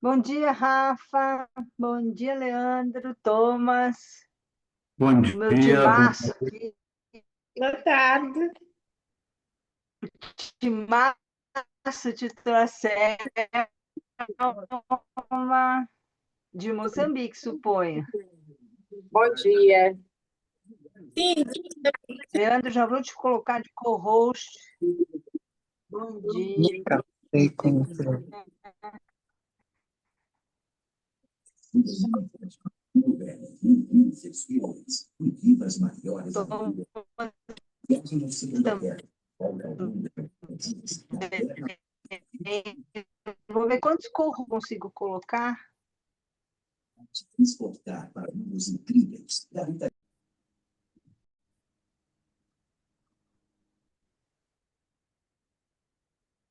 Bom dia, Rafa. Bom dia, Leandro, Thomas. Bom O meu dia, timaço aqui, Boa tarde. timaço te trouxe uma de Moçambique, suponho. Bom dia. Sim, Leandro, já vou te colocar de co-host. Bom dia. nunca sei como Thomas também. Vou ver quantos corros consigo colocar.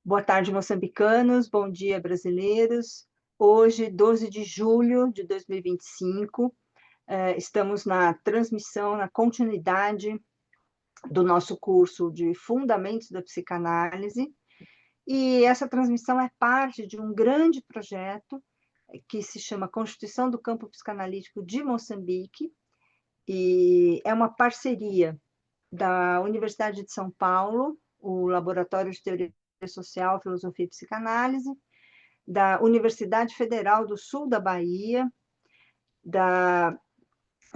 Boa tarde, moçambicanos. Bom dia, brasileiros. Hoje, 12 de julho de 2025, estamos na transmissão, na continuidade do nosso curso de Fundamentos da Psicanálise. E essa transmissão é parte de um grande projeto que se chama Constituição do Campo Psicanalítico de Moçambique, e é uma parceria da Universidade de São Paulo, o Laboratório de Teoria Social, Filosofia e Psicanálise, da Universidade Federal do Sul da Bahia, da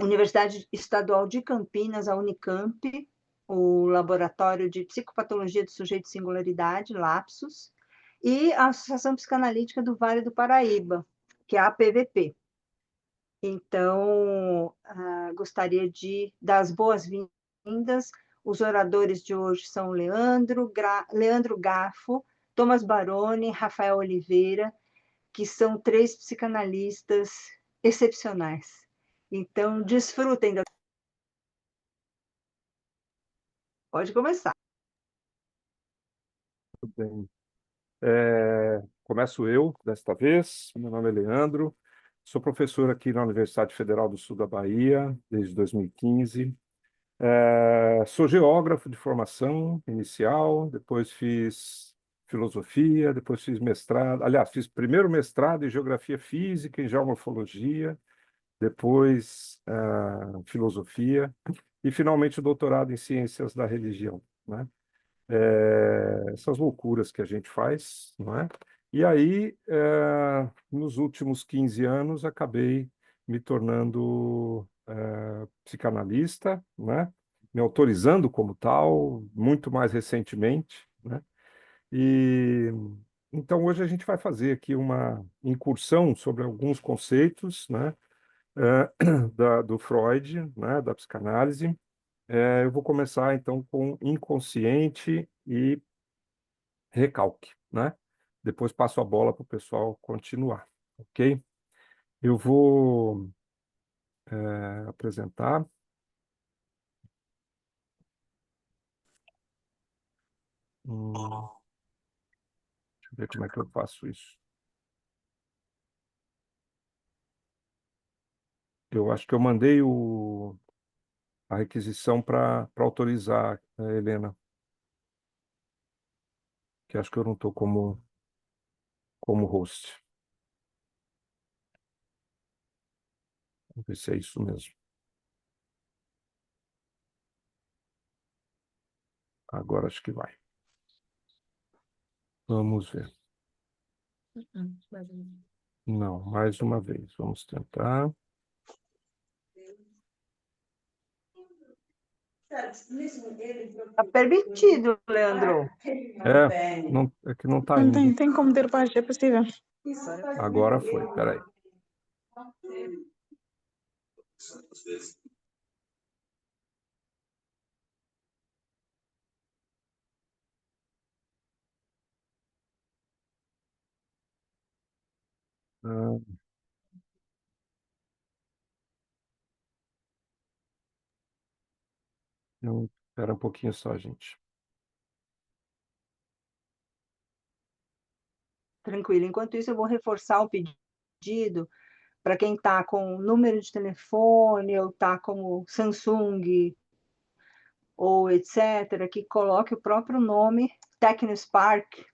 Universidade Estadual de Campinas, a Unicamp, o Laboratório de Psicopatologia do Sujeito e Singularidade, LAPSUS, e a Associação Psicanalítica do Vale do Paraíba, que é a APVP. Então, gostaria de dar as boas-vindas. Os oradores de hoje são Leandro Gafo, Thomas Baroni, Rafael Oliveira, que são três psicanalistas excepcionais. Então, desfrutem da... Pode começar. Tudo bem. Começo eu, desta vez. Meu nome é Leandro, sou professor aqui na Universidade Federal do Sul da Bahia, desde 2015. Sou geógrafo de formação inicial, depois fiz filosofia, depois fiz mestrado. Aliás, fiz primeiro mestrado em geografia física, em geomorfologia, depois filosofia e, finalmente, o doutorado em ciências da religião, né? Essas loucuras que a gente faz, não é? E aí, nos últimos 15 anos, acabei me tornando psicanalista, né? Me autorizando como tal, muito mais recentemente, né? E então hoje a gente vai fazer aqui uma incursão sobre alguns conceitos, né? Do Freud, né? Da psicanálise. Eu vou começar então com inconsciente e recalque, né? Depois passo a bola para o pessoal continuar, ok? Eu vou apresentar. Deixa eu ver como é que eu faço isso. Eu acho que eu mandei a requisição para autorizar, Helena, que acho que eu não estou como host. Vamos ver se é isso mesmo. Agora acho que vai. Vamos ver. Não, mais uma vez. Vamos tentar. Está permitido, Leandro. É que não está Não indo. tem como ter paz, é possível. Agora foi, peraí. Ah, não, espera um pouquinho só, gente. Tranquilo. Enquanto isso, eu vou reforçar o pedido para quem está com número de telefone ou está como Samsung ou etc., que coloque o próprio nome, TechnoSpark,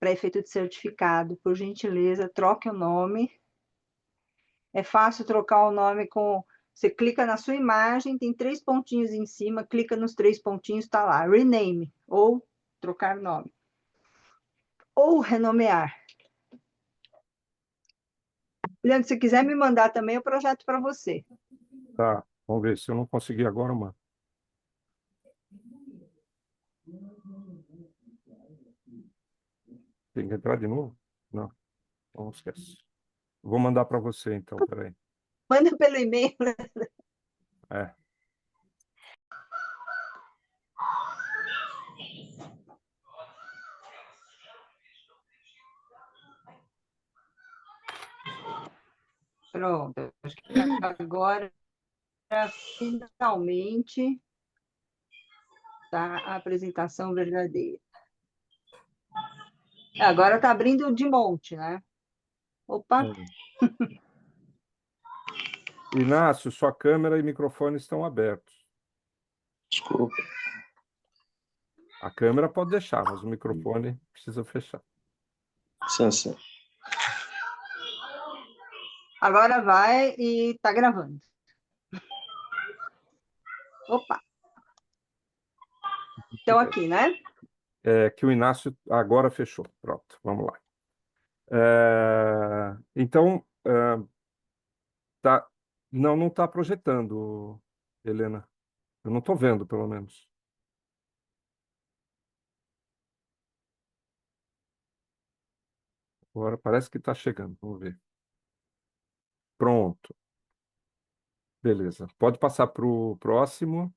para efeito de certificado. Por gentileza, troque o nome. É fácil trocar o nome com... Você clica na sua imagem, tem 3 pontinhos em cima, clica nos 3 pontinhos, está lá, rename, ou trocar nome. Ou renomear. Leandro, se quiser me mandar também o projeto para você. Tá, vamos ver se eu não conseguir agora, mano. Tem que entrar de novo? Não, não esquece. Vou mandar para você, então, peraí. Manda pelo e-mail. É. Pronto, acho que agora, finalmente, está a apresentação verdadeira. Agora está abrindo de monte, né? Opa! Inácio, sua câmera e microfone estão abertos. Desculpa. A câmera pode deixar, mas o microfone precisa fechar. Sim, sim. Agora vai e está gravando. Opa! Então, aqui, né? Que o Inácio agora fechou. Pronto, vamos lá. Então, tá... não está projetando, Helena. Eu não estou vendo, pelo menos. Agora parece que está chegando. Vamos ver. Pronto. Beleza. Pode passar para o próximo.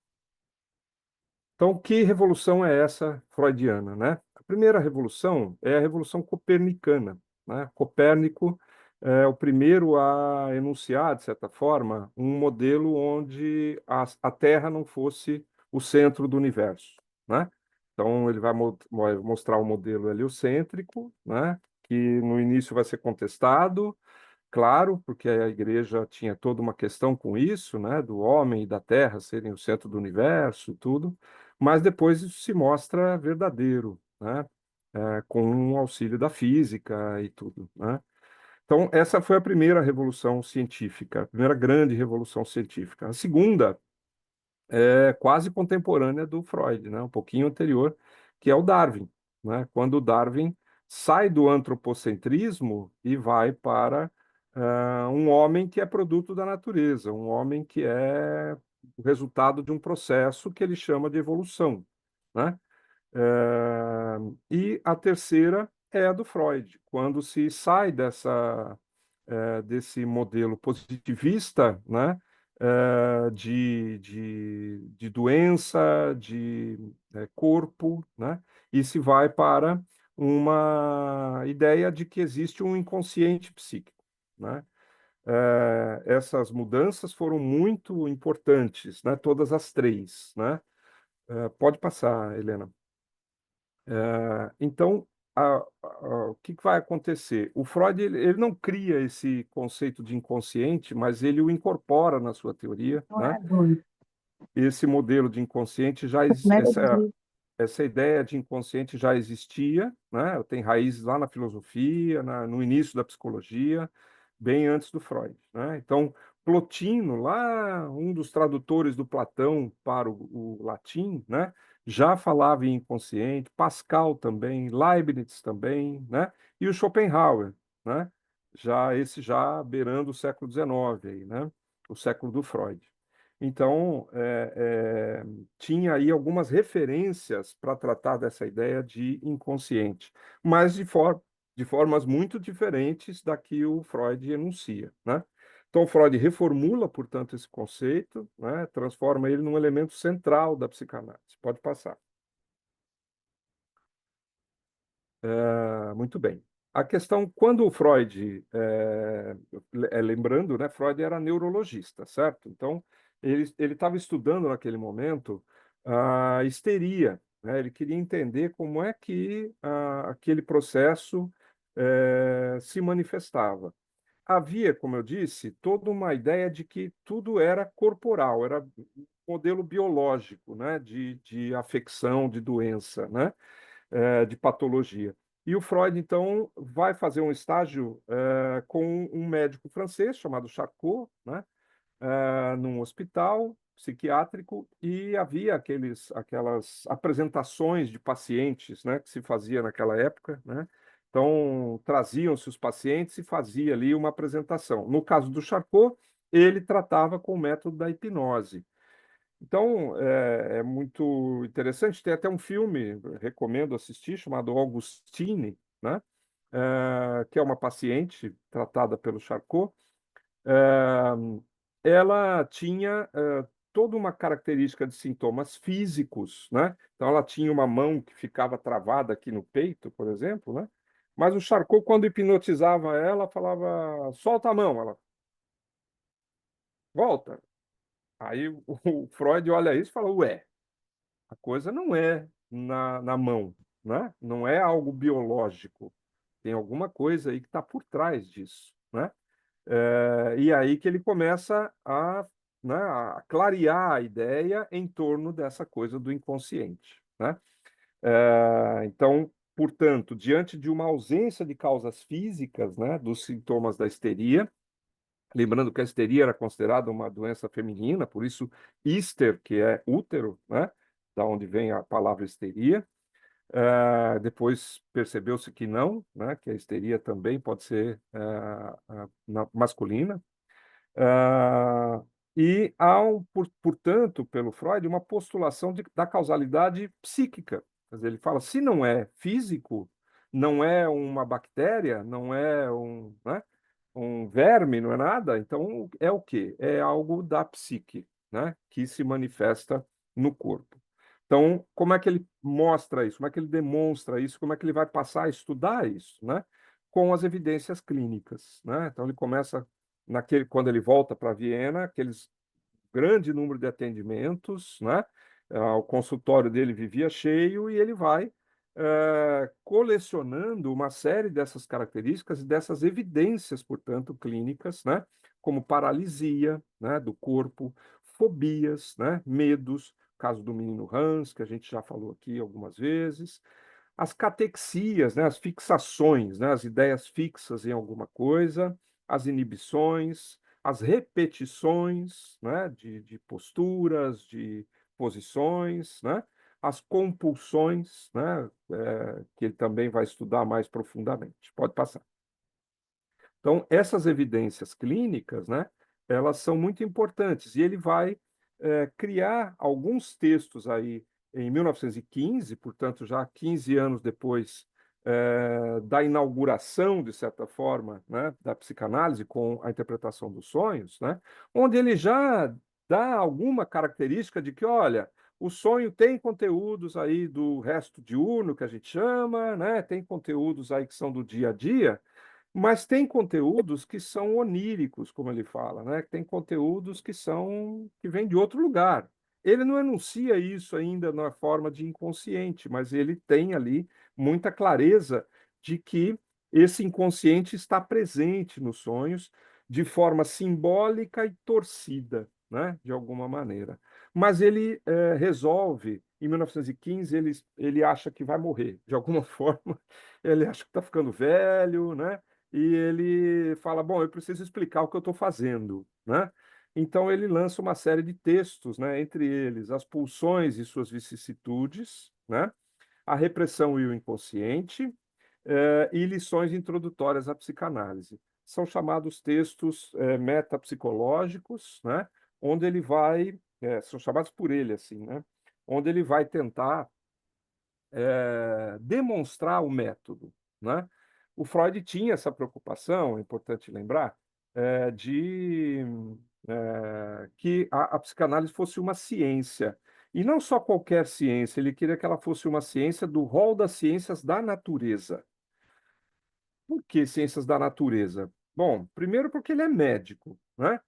Então, que revolução é essa freudiana, né? A primeira revolução é a revolução copernicana, né? Copérnico é o primeiro a enunciar, de certa forma, um modelo onde a Terra não fosse o centro do universo, né? Então, ele vai mostrar um modelo heliocêntrico, né? Que no início vai ser contestado, claro, porque a igreja tinha toda uma questão com isso, né, do homem e da terra serem o centro do universo e tudo, mas depois isso se mostra verdadeiro, né, com o auxílio da física e tudo, né. Então, essa foi a primeira revolução científica, a primeira grande revolução científica. A segunda é quase contemporânea do Freud, né, um pouquinho anterior, que é o Darwin, né, quando o Darwin sai do antropocentrismo e vai para um homem que é produto da natureza, um homem que é o resultado de um processo que ele chama de evolução, né? E a terceira é a do Freud, quando se sai desse modelo positivista, né? De doença, de corpo, né? E se vai para uma ideia de que existe um inconsciente psíquico, né? Essas mudanças foram muito importantes, né? Todas as três, né? Pode passar, Helena. Então, o que vai acontecer? O Freud ele não cria esse conceito de inconsciente, mas ele o incorpora na sua teoria, né? Esse modelo de inconsciente essa ideia de inconsciente já existia, né? Tem raízes lá na filosofia, no início da psicologia, bem antes do Freud, né? Então, Plotino, lá, um dos tradutores do Platão para o latim, né? Já falava em inconsciente, Pascal também, Leibniz também, né? E o Schopenhauer, né? Já beirando o século XIX, aí, né? O século do Freud. Então, tinha aí algumas referências para tratar dessa ideia de inconsciente, mas de formas muito diferentes da que o Freud enuncia, né? Então, Freud reformula, portanto, esse conceito, né? Transforma ele num elemento central da psicanálise. Pode passar. Muito bem. A questão, quando o Freud, lembrando, né, Freud era neurologista, certo? Então, ele estava estudando naquele momento a histeria, né? Ele queria entender como é que aquele processo se manifestava. Havia, como eu disse, toda uma ideia de que tudo era corporal, era um modelo biológico, né, de afecção, de doença, né, de patologia. E o Freud, então, vai fazer um estágio com um médico francês chamado Charcot, né? Num hospital psiquiátrico, e havia aquelas apresentações de pacientes, né, que se fazia naquela época, né? Então, traziam-se os pacientes e fazia ali uma apresentação. No caso do Charcot, ele tratava com o método da hipnose. Então, é muito interessante. Tem até um filme, recomendo assistir, chamado Augustine, né? Que é uma paciente tratada pelo Charcot. Ela tinha toda uma característica de sintomas físicos, né? Então, ela tinha uma mão que ficava travada aqui no peito, por exemplo, né? Mas o Charcot, quando hipnotizava ela, falava: solta a mão. Ela: volta. Aí o Freud olha isso e fala: ué, a coisa não é na mão, né? Não é algo biológico. Tem alguma coisa aí que está por trás disso, né? E aí que ele começa né, a clarear a ideia em torno dessa coisa do inconsciente, né? Então, portanto, diante de uma ausência de causas físicas, né, dos sintomas da histeria, lembrando que a histeria era considerada uma doença feminina, por isso hister, que é útero, né, da onde vem a palavra histeria. Depois percebeu-se que não, né, que a histeria também pode ser masculina. Ah, e há, portanto, pelo Freud, uma postulação da causalidade psíquica. Quer dizer, ele fala: se não é físico, não é uma bactéria, não é né, um verme, não é nada, então é o quê? É algo da psique, né, que se manifesta no corpo. Então, como é que ele mostra isso? Como é que ele demonstra isso? Como é que ele vai passar a estudar isso, né? Com as evidências clínicas, né? Então, ele começa quando ele volta para Viena, aqueles grande número de atendimentos, né? O consultório dele vivia cheio e ele vai colecionando uma série dessas características e dessas evidências, portanto, clínicas, né? Como paralisia, né, do corpo, fobias, né, medos, caso do menino Hans, que a gente já falou aqui algumas vezes, as catexias, né, as fixações, né, as ideias fixas em alguma coisa, as inibições, as repetições, né, de posturas, de posições, né, as compulsões, né, que ele também vai estudar mais profundamente. Pode passar. Então, essas evidências clínicas, né, elas são muito importantes, e ele vai criar alguns textos aí em 1915, portanto, já 15 anos depois da inauguração, de certa forma, né, da psicanálise com a interpretação dos sonhos, né, onde ele já dá alguma característica de que, olha, o sonho tem conteúdos aí do resto diurno, que a gente chama, né, tem conteúdos aí que são do dia a dia, mas tem conteúdos que são oníricos, como ele fala, né? Tem conteúdos que vêm de outro lugar. Ele não enuncia isso ainda na forma de inconsciente, mas ele tem ali muita clareza de que esse inconsciente está presente nos sonhos de forma simbólica e torcida, né? De alguma maneira. Mas ele resolve, em 1915, ele acha que vai morrer, de alguma forma. Ele acha que está ficando velho, né? E ele fala: bom, eu preciso explicar o que eu estou fazendo, né? Então ele lança uma série de textos, né? Entre eles As Pulsões e Suas Vicissitudes, né? A Repressão e o Inconsciente, e Lições Introdutórias à Psicanálise. São chamados textos metapsicológicos, né? Onde ele vai, são chamados por ele assim, né? Onde ele vai tentar demonstrar o método, né? O Freud tinha essa preocupação, é importante lembrar, de que a psicanálise fosse uma ciência. E não só qualquer ciência, ele queria que ela fosse uma ciência do rol das ciências da natureza. Por que ciências da natureza? Bom, primeiro porque ele é médico, né?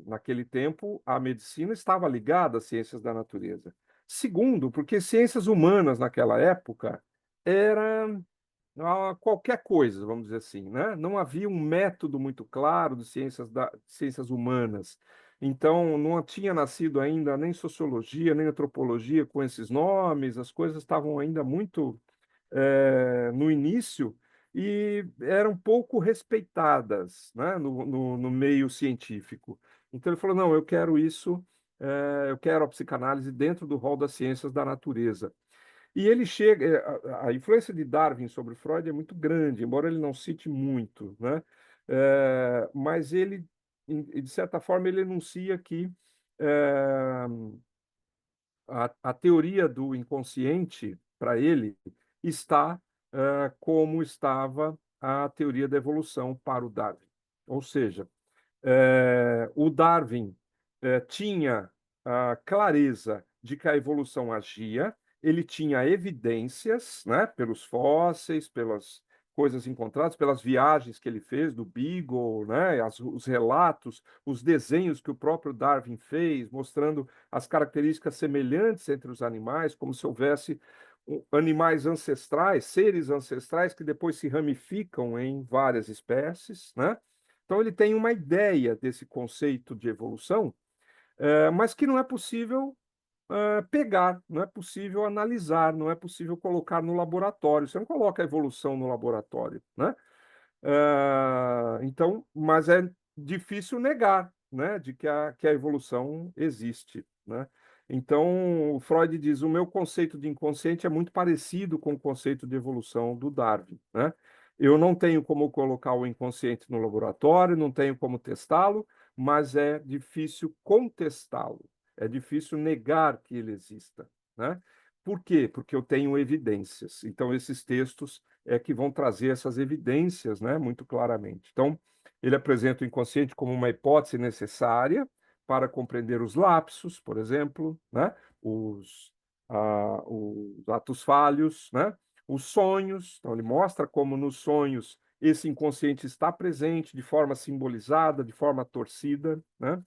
Naquele tempo, a medicina estava ligada às ciências da natureza. Segundo, porque ciências humanas naquela época era qualquer coisa, vamos dizer assim, né? Não havia um método muito claro de ciências humanas. Então, não tinha nascido ainda nem sociologia, nem antropologia com esses nomes, as coisas estavam ainda muito no início e eram pouco respeitadas, né, no meio científico. Então ele falou, não, eu quero isso, eu quero a psicanálise dentro do rol das ciências da natureza. E ele chega, a influência de Darwin sobre Freud é muito grande, embora ele não cite muito, né? Mas ele, de certa forma, ele enuncia que a teoria do inconsciente, para ele, está como estava a teoria da evolução para o Darwin. Ou seja, o Darwin tinha a clareza de que a evolução agia, ele tinha evidências, né, pelos fósseis, pelas coisas encontradas, pelas viagens que ele fez do Beagle, né, os relatos, os desenhos que o próprio Darwin fez, mostrando as características semelhantes entre os animais, como se houvesse animais ancestrais, seres ancestrais que depois se ramificam em várias espécies, né? Então, ele tem uma ideia desse conceito de evolução, mas que não é possível pegar, não é possível analisar, não é possível colocar no laboratório. Você não coloca a evolução no laboratório, né? Então, mas é difícil negar, né, de que a evolução existe, né? Então, o Freud diz, o meu conceito de inconsciente é muito parecido com o conceito de evolução do Darwin, né? Eu não tenho como colocar o inconsciente no laboratório, não tenho como testá-lo, mas é difícil contestá-lo, é difícil negar que ele exista, né? Por quê? Porque eu tenho evidências. Então, esses textos que vão trazer essas evidências, né, muito claramente. Então, ele apresenta o inconsciente como uma hipótese necessária para compreender os lapsos, por exemplo, né, os atos falhos, né, os sonhos. Então, ele mostra como nos sonhos esse inconsciente está presente de forma simbolizada, de forma torcida, né,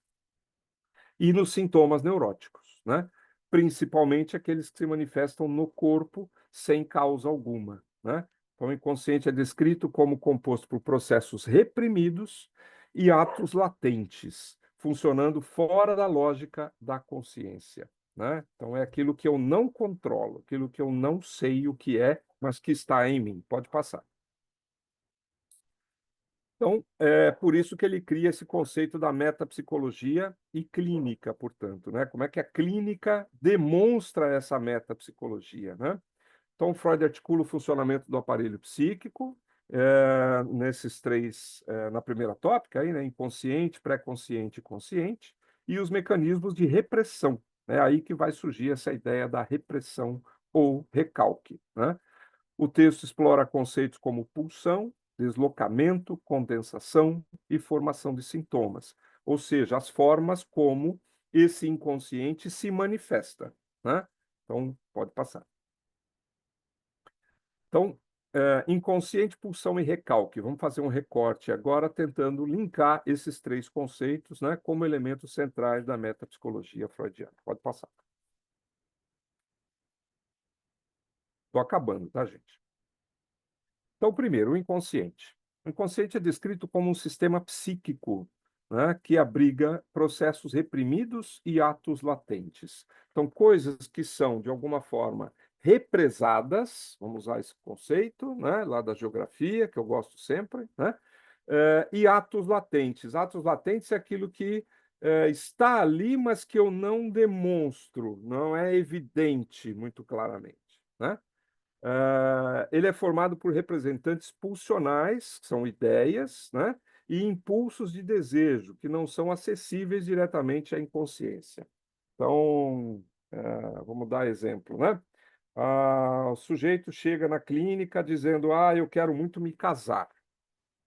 e nos sintomas neuróticos, né, principalmente aqueles que se manifestam no corpo sem causa alguma, né? Então, o inconsciente é descrito como composto por processos reprimidos e atos latentes, funcionando fora da lógica da consciência, né? Então, é aquilo que eu não controlo, aquilo que eu não sei o que é, mas que está em mim. Pode passar. Então, é por isso que ele cria esse conceito da metapsicologia e clínica, portanto, né? Como é que a clínica demonstra essa metapsicologia, né? Então, Freud articula o funcionamento do aparelho psíquico, nesses três, na primeira tópica, aí, né, inconsciente, pré-consciente e consciente, e os mecanismos de repressão. É aí que vai surgir essa ideia da repressão ou recalque, né? O texto explora conceitos como pulsão, deslocamento, condensação e formação de sintomas, ou seja, as formas como esse inconsciente se manifesta, né? Então, pode passar. Então, inconsciente, pulsão e recalque. Vamos fazer um recorte agora, tentando linkar esses três conceitos, né, como elementos centrais da metapsicologia freudiana. Pode passar. Estou acabando, tá, gente? Então, primeiro, o inconsciente. O inconsciente é descrito como um sistema psíquico, né, que abriga processos reprimidos e atos latentes. Então, coisas que são, de alguma forma, represadas, vamos usar esse conceito, né, lá da geografia, que eu gosto sempre, né, e atos latentes. Atos latentes é aquilo que está ali, mas que eu não demonstro, não é evidente muito claramente, né? Ele é formado por representantes pulsionais, que são ideias, né? E impulsos de desejo, que não são acessíveis diretamente à inconsciência. Então, vamos dar exemplo, né? O sujeito chega na clínica dizendo: eu quero muito me casar,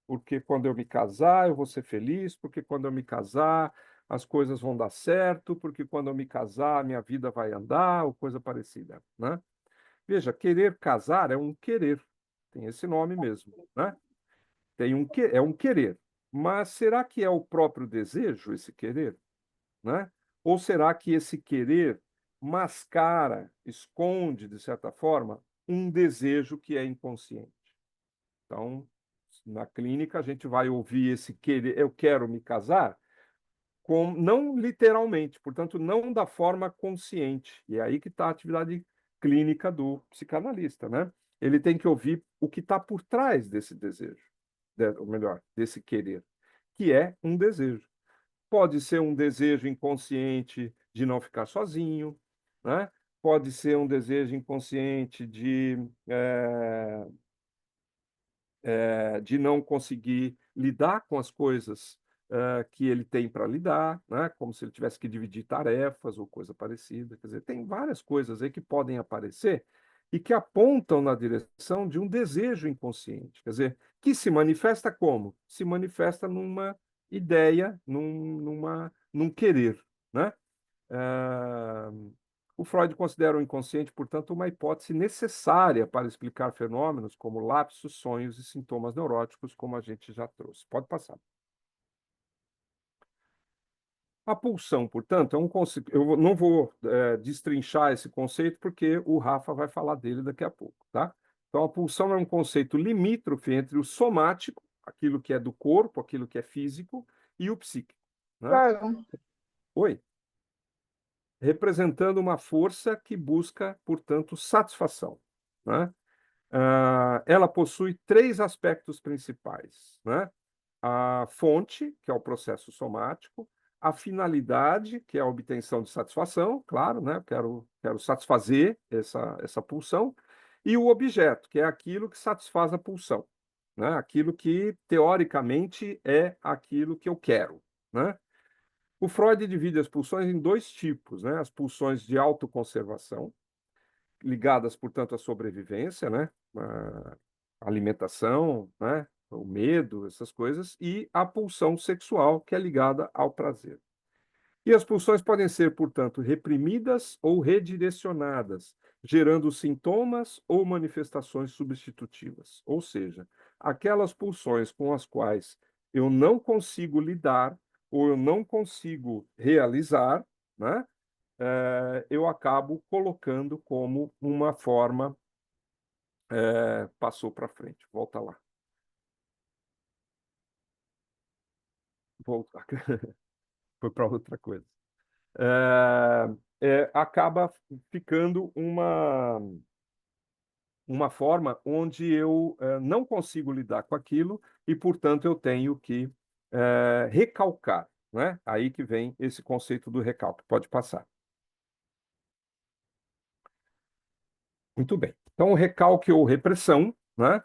porque quando eu me casar eu vou ser feliz, porque quando eu me casar as coisas vão dar certo, porque quando eu me casar minha vida vai andar, ou coisa parecida, né? Veja, querer casar é um querer, tem esse nome mesmo, né? É um querer. Mas será que é o próprio desejo, esse querer, né? Ou será que esse querer mascara, esconde, de certa forma, um desejo que é inconsciente? Então, na clínica, a gente vai ouvir esse querer, eu quero me casar, não literalmente, portanto, não da forma consciente. E é aí que está a atividade clínica do psicanalista, né? ele tem que ouvir o que está por trás desse desejo, ou melhor, desse querer, que é um desejo. Pode ser um desejo inconsciente de não ficar sozinho, né? Pode ser um desejo inconsciente de não conseguir lidar com as coisas que ele tem para lidar, né? Como se ele tivesse que dividir tarefas ou coisa parecida. Quer dizer, tem várias coisas aí que podem aparecer e que apontam na direção de um desejo inconsciente. Quer dizer, que se manifesta como? Se manifesta numa ideia, num querer, né? Ah, o Freud considera o inconsciente, portanto, uma hipótese necessária para explicar fenômenos como lapsos, sonhos e sintomas neuróticos, como a gente já trouxe. Pode passar. A pulsão, portanto, é um conceito. Eu não vou destrinchar esse conceito, porque o Rafa vai falar dele daqui a pouco, tá? Então, a pulsão é um conceito limítrofe entre o somático, aquilo que é do corpo, aquilo que é físico, e o psíquico, né? Claro. Oi? Representando uma força que busca, portanto, satisfação, né? Ela possui três aspectos principais, né? A fonte, que é o processo somático, a finalidade, que é a obtenção de satisfação, claro, né? Quero satisfazer essa pulsão, e o objeto, que é aquilo que satisfaz a pulsão, né? Aquilo que, teoricamente, é aquilo que eu quero, né? O Freud divide as pulsões em dois tipos, né? As pulsões de autoconservação, ligadas, portanto, à sobrevivência, né? A alimentação, né? O medo, essas coisas, e a pulsão sexual, que é ligada ao prazer. E as pulsões podem ser, portanto, reprimidas ou redirecionadas, gerando sintomas ou manifestações substitutivas. Ou seja, aquelas pulsões com as quais eu não consigo lidar ou eu não consigo realizar, né? Eu acabo colocando como uma forma. Passou para frente, volta lá. Volta. Foi para outra coisa. Acaba ficando uma forma onde eu não consigo lidar com aquilo e, portanto, eu tenho que recalcar, né? Aí que vem esse conceito do recalque. Pode passar. Muito bem. Então, o recalque ou repressão, né?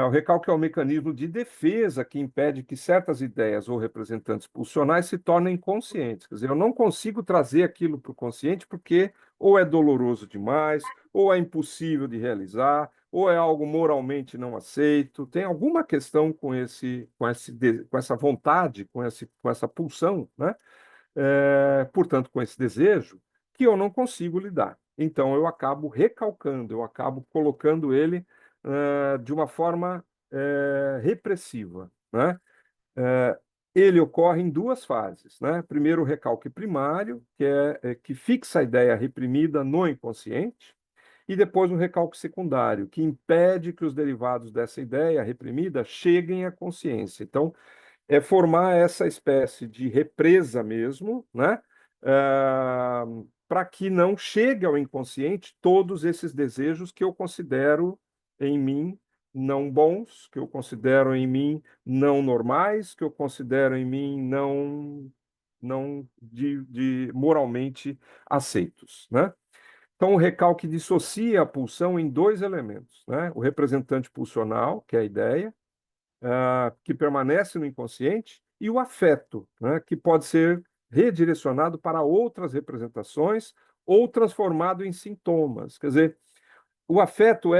O recalque é um mecanismo de defesa que impede que certas ideias ou representantes pulsionais se tornem conscientes. Quer dizer, eu não consigo trazer aquilo para o consciente porque ou é doloroso demais, ou é impossível de realizar, ou é algo moralmente não aceito. Tem alguma questão com essa vontade, com essa pulsão, né? Portanto, com esse desejo, que eu não consigo lidar. Então, eu acabo recalcando, eu acabo colocando ele de uma forma repressiva, né? Ele ocorre em duas fases, né? Primeiro, o recalque primário, que fixa a ideia reprimida no inconsciente, e depois o recalque secundário, que impede que os derivados dessa ideia reprimida cheguem à consciência. Então, é formar essa espécie de represa mesmo, né? Para que não chegue ao inconsciente todos esses desejos que eu considero em mim não bons, que eu considero em mim não normais, que eu considero em mim não de moralmente aceitos, né? Então, o recalque dissocia a pulsão em dois elementos, né? O representante pulsional, que é a ideia, que permanece no inconsciente, e o afeto, né, que pode ser redirecionado para outras representações ou transformado em sintomas. Quer dizer, o afeto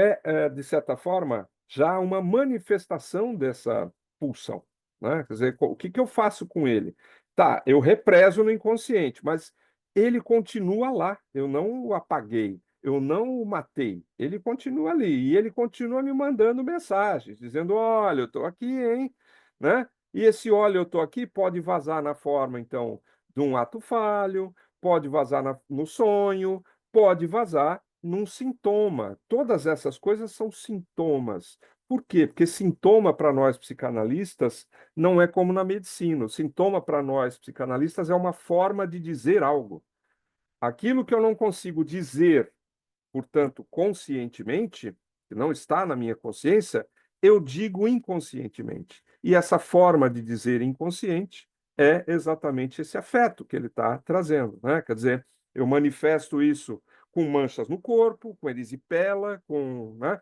de certa forma, já uma manifestação dessa pulsão, né? Quer dizer, o que eu faço com ele? Tá, eu represo no inconsciente, mas ele continua lá, eu não o apaguei, eu não o matei, ele continua ali, e ele continua me mandando mensagens, dizendo, olha, eu estou aqui, hein? Né? E esse olha, eu estou aqui, pode vazar na forma, então, de um ato falho, pode vazar no sonho, pode vazar num sintoma. Todas essas coisas são sintomas. Por quê? Porque sintoma para nós psicanalistas não é como na medicina. O sintoma para nós psicanalistas é uma forma de dizer algo. Aquilo que eu não consigo dizer, portanto, conscientemente, que não está na minha consciência, eu digo inconscientemente. E essa forma de dizer inconsciente é exatamente esse afeto que ele está trazendo, né? Quer dizer, eu manifesto isso com manchas no corpo, com erisipela, né?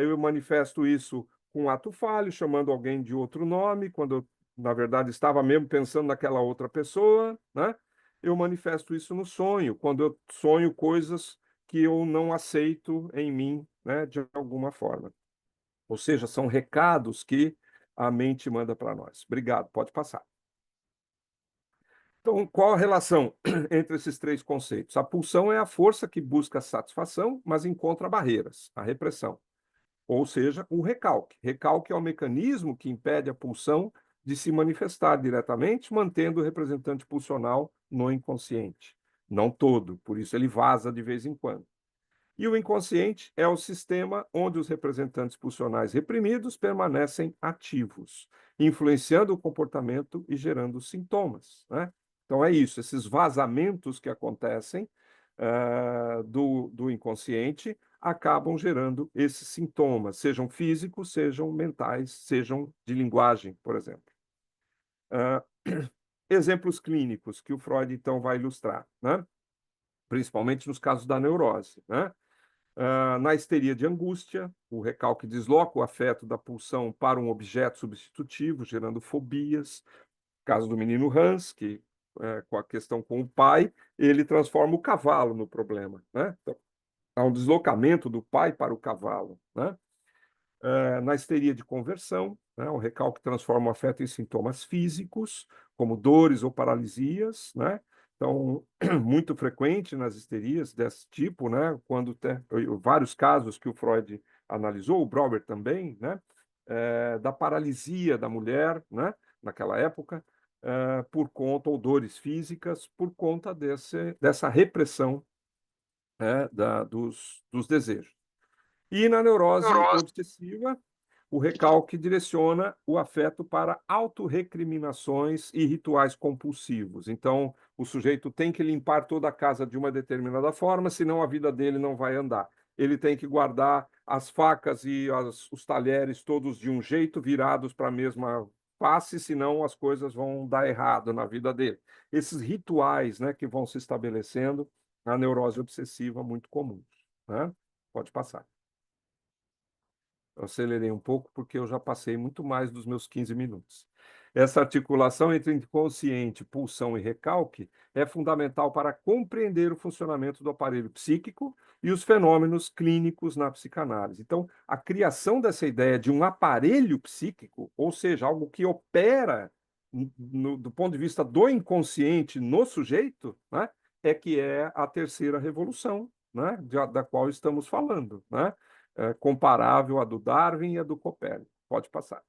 Eu manifesto isso com um ato falho, chamando alguém de outro nome, quando eu, na verdade, estava mesmo pensando naquela outra pessoa, né? Eu manifesto isso no sonho, quando eu sonho coisas que eu não aceito em mim, né, de alguma forma. Ou seja, são recados que a mente manda para nós. Obrigado, pode passar. Então, qual a relação entre esses três conceitos? A pulsão é a força que busca satisfação, mas encontra barreiras, a repressão. Ou seja, o recalque. Recalque é o mecanismo que impede a pulsão de se manifestar diretamente, mantendo o representante pulsional no inconsciente. Não todo, por isso ele vaza de vez em quando. E o inconsciente é o sistema onde os representantes pulsionais reprimidos permanecem ativos, influenciando o comportamento e gerando sintomas, né? Então é isso, esses vazamentos que acontecem do inconsciente acabam gerando esses sintomas, sejam físicos, sejam mentais, sejam de linguagem, por exemplo. Exemplos clínicos que o Freud, então, vai ilustrar, né? Principalmente nos casos da neurose, né? Na histeria de angústia, o recalque desloca o afeto da pulsão para um objeto substitutivo, gerando fobias. Caso do menino Hans, que com a questão com o pai, ele transforma o cavalo no problema, né? Então, há um deslocamento do pai para o cavalo, né? Na histeria de conversão, né? O recalque transforma o afeto em sintomas físicos, como dores ou paralisias, né? Então, muito frequente nas histerias desse tipo, né? Quando tem vários casos que o Freud analisou, o Brauer também, né? Da paralisia da mulher, né? Naquela época, por conta, ou dores físicas, por conta dessa repressão, né? Dos desejos. E na neurose obsessiva, o recalque direciona o afeto para autorrecriminações e rituais compulsivos. Então, o sujeito tem que limpar toda a casa de uma determinada forma, senão a vida dele não vai andar. Ele tem que guardar as facas e os talheres todos de um jeito, virados para a mesma face, senão as coisas vão dar errado na vida dele. Esses rituais, né, que vão se estabelecendo, a neurose obsessiva muito comum, né? Pode passar. Eu acelerei um pouco porque eu já passei muito mais dos meus 15 minutos. Essa articulação entre inconsciente, pulsão e recalque é fundamental para compreender o funcionamento do aparelho psíquico e os fenômenos clínicos na psicanálise. Então, a criação dessa ideia de um aparelho psíquico, ou seja, algo que opera do ponto de vista do inconsciente no sujeito, né, é que é a terceira revolução, né, da qual estamos falando, né? Comparável à do Darwin e à do Copérnico. Pode passar.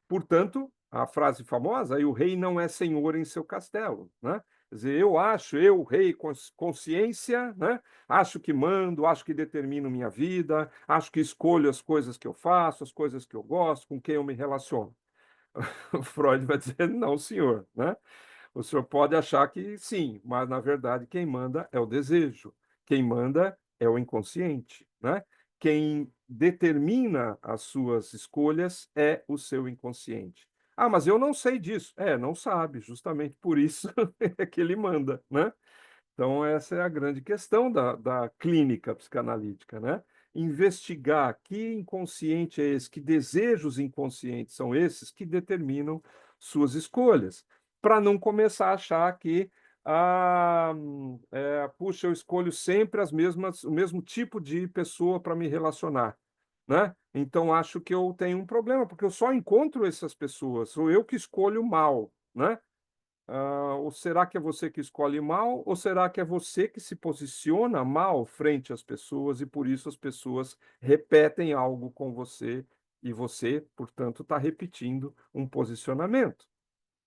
Portanto, a frase famosa, o rei não é senhor em seu castelo, né? Quer dizer, eu, rei, consciência, né? Acho que mando, acho que determino minha vida, acho que escolho as coisas que eu faço, as coisas que eu gosto, com quem eu me relaciono. O Freud vai dizer, não, senhor, né? O senhor pode achar que sim, mas na verdade quem manda é o desejo, quem manda é o inconsciente, né? Quem determina as suas escolhas é o seu inconsciente. Ah, mas eu não sei disso. Não sabe, justamente por isso é que ele manda, né? Então, essa é a grande questão da clínica psicanalítica, né? Investigar que inconsciente é esse, que desejos inconscientes são esses que determinam suas escolhas, para não começar a achar que, puxa, eu escolho sempre o mesmo tipo de pessoa para me relacionar, né? Então, acho que eu tenho um problema, porque eu só encontro essas pessoas, sou eu que escolho mal, né? Ou será que é você que escolhe mal? Ou será que é você que se posiciona mal frente às pessoas e por isso as pessoas repetem algo com você e você, portanto, está repetindo um posicionamento?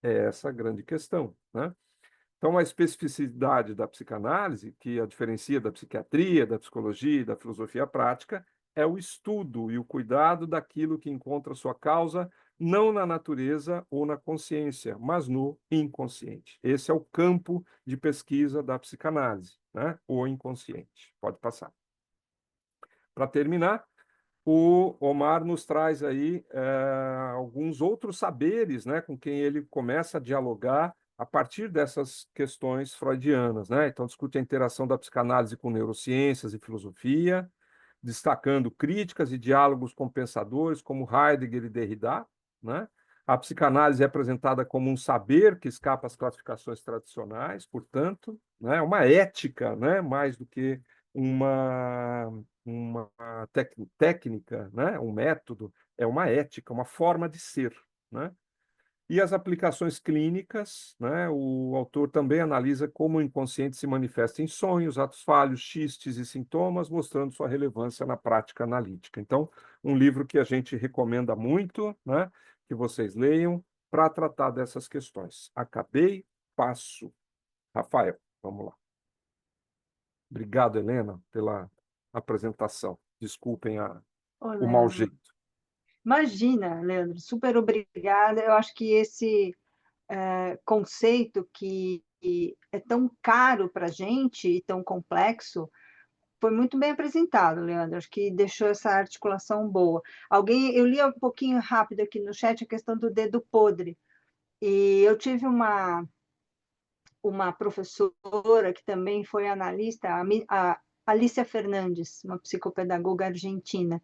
É essa a grande questão, né? Então, a especificidade da psicanálise, que a diferencia da psiquiatria, da psicologia e da filosofia prática, é o estudo e o cuidado daquilo que encontra sua causa não na natureza ou na consciência, mas no inconsciente. Esse é o campo de pesquisa da psicanálise, né? O inconsciente. Pode passar. para terminar, o Omar nos traz aí alguns outros saberes, né, com quem ele começa a dialogar a partir dessas questões freudianas, né? Então, discute a interação da psicanálise com neurociências e filosofia, destacando críticas e diálogos com pensadores como Heidegger e Derrida, né? A psicanálise é apresentada como um saber que escapa às classificações tradicionais, portanto, né, uma ética, né, mais do que uma, uma técnica, né, um método, é uma ética, uma forma de ser, né? E as aplicações clínicas, né? O autor também analisa como o inconsciente se manifesta em sonhos, atos falhos, xistes e sintomas, mostrando sua relevância na prática analítica. Então, um livro que a gente recomenda muito, né? Que vocês leiam para tratar dessas questões. Acabei, passo. Rafael, vamos lá. Obrigado, Helena, pela apresentação. Desculpem o mau Olha, jeito. imagina, Leandro, super obrigada. Eu acho que esse conceito que é tão caro para a gente e tão complexo foi muito bem apresentado, Leandro. Acho que deixou essa articulação boa. Eu li um pouquinho rápido aqui no chat a questão do dedo podre. E eu tive uma professora que também foi analista, a Alicia Fernandes, uma psicopedagoga argentina.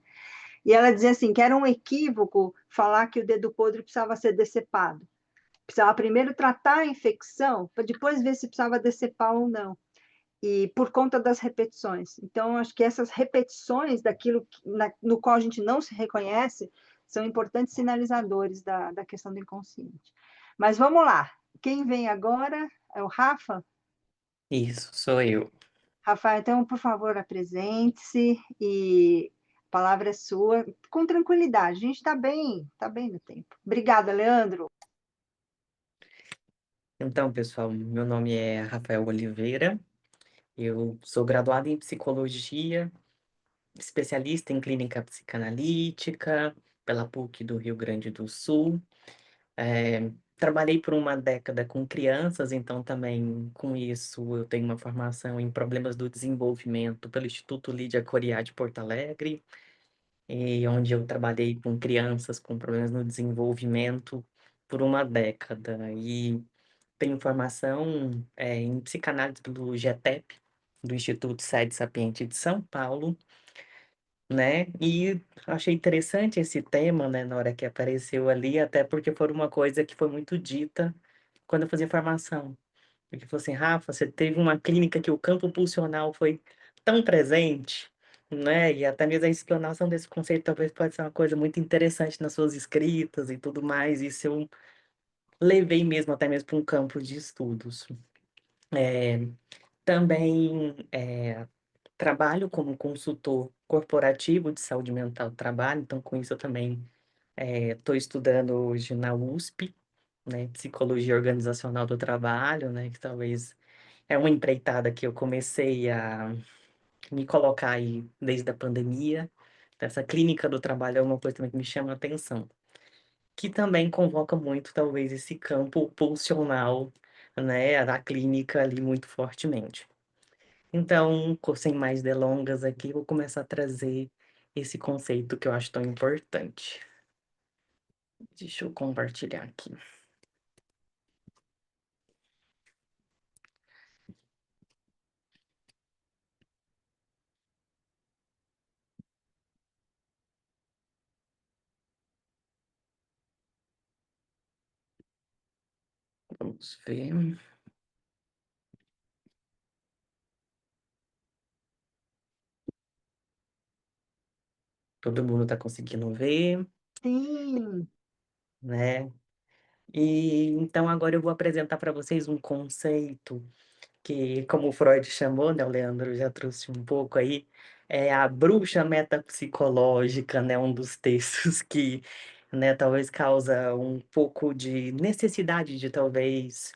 E ela dizia assim que era um equívoco falar que o dedo podre precisava ser decepado. Precisava primeiro tratar a infecção, para depois ver se precisava decepar ou não. E por conta das repetições. Então, acho que essas repetições daquilo no qual a gente não se reconhece são importantes sinalizadores da questão do inconsciente. Mas vamos lá. Quem vem agora é o Rafa? Isso, sou eu. Rafa, então, por favor, apresente-se e a palavra é sua, com tranquilidade. A gente está bem no tempo. Obrigada, Leandro. Então, pessoal, meu nome é Rafael Oliveira, eu sou graduado em psicologia, especialista em clínica psicanalítica pela PUC do Rio Grande do Sul. Trabalhei por uma década com crianças, então também com isso eu tenho uma formação em problemas do desenvolvimento pelo Instituto Lídia Coriá de Porto Alegre, e onde eu trabalhei com crianças com problemas no desenvolvimento por uma década. E tenho formação em psicanálise pelo GETEP, do Instituto Sede Sapiente de São Paulo, né? E achei interessante esse tema, né, na hora que apareceu ali, até porque foi uma coisa que foi muito dita quando eu fazia formação. Porque falou assim, Rafa, você teve uma clínica que o campo pulsional foi tão presente, né? E até mesmo a explanação desse conceito talvez pode ser uma coisa muito interessante nas suas escritas e tudo mais. Isso eu levei mesmo até mesmo para um campo de estudos. Também trabalho como consultor corporativo de saúde mental do trabalho, então com isso eu também estou estudando hoje na USP, né, Psicologia Organizacional do Trabalho, né, que talvez é uma empreitada que eu comecei a me colocar aí desde a pandemia. Essa clínica do trabalho é uma coisa também que me chama a atenção, que também convoca muito, talvez, esse campo pulsional, né, da clínica ali muito fortemente. Então, sem mais delongas aqui, vou começar a trazer esse conceito que eu acho tão importante. Deixa eu compartilhar aqui. Vamos ver. Todo mundo está conseguindo ver, Sim, né? E então agora eu vou apresentar para vocês um conceito que, como o Freud chamou, né, o Leandro já trouxe um pouco aí, é a bruxa metapsicológica, né, um dos textos que, né, talvez causa um pouco de necessidade de talvez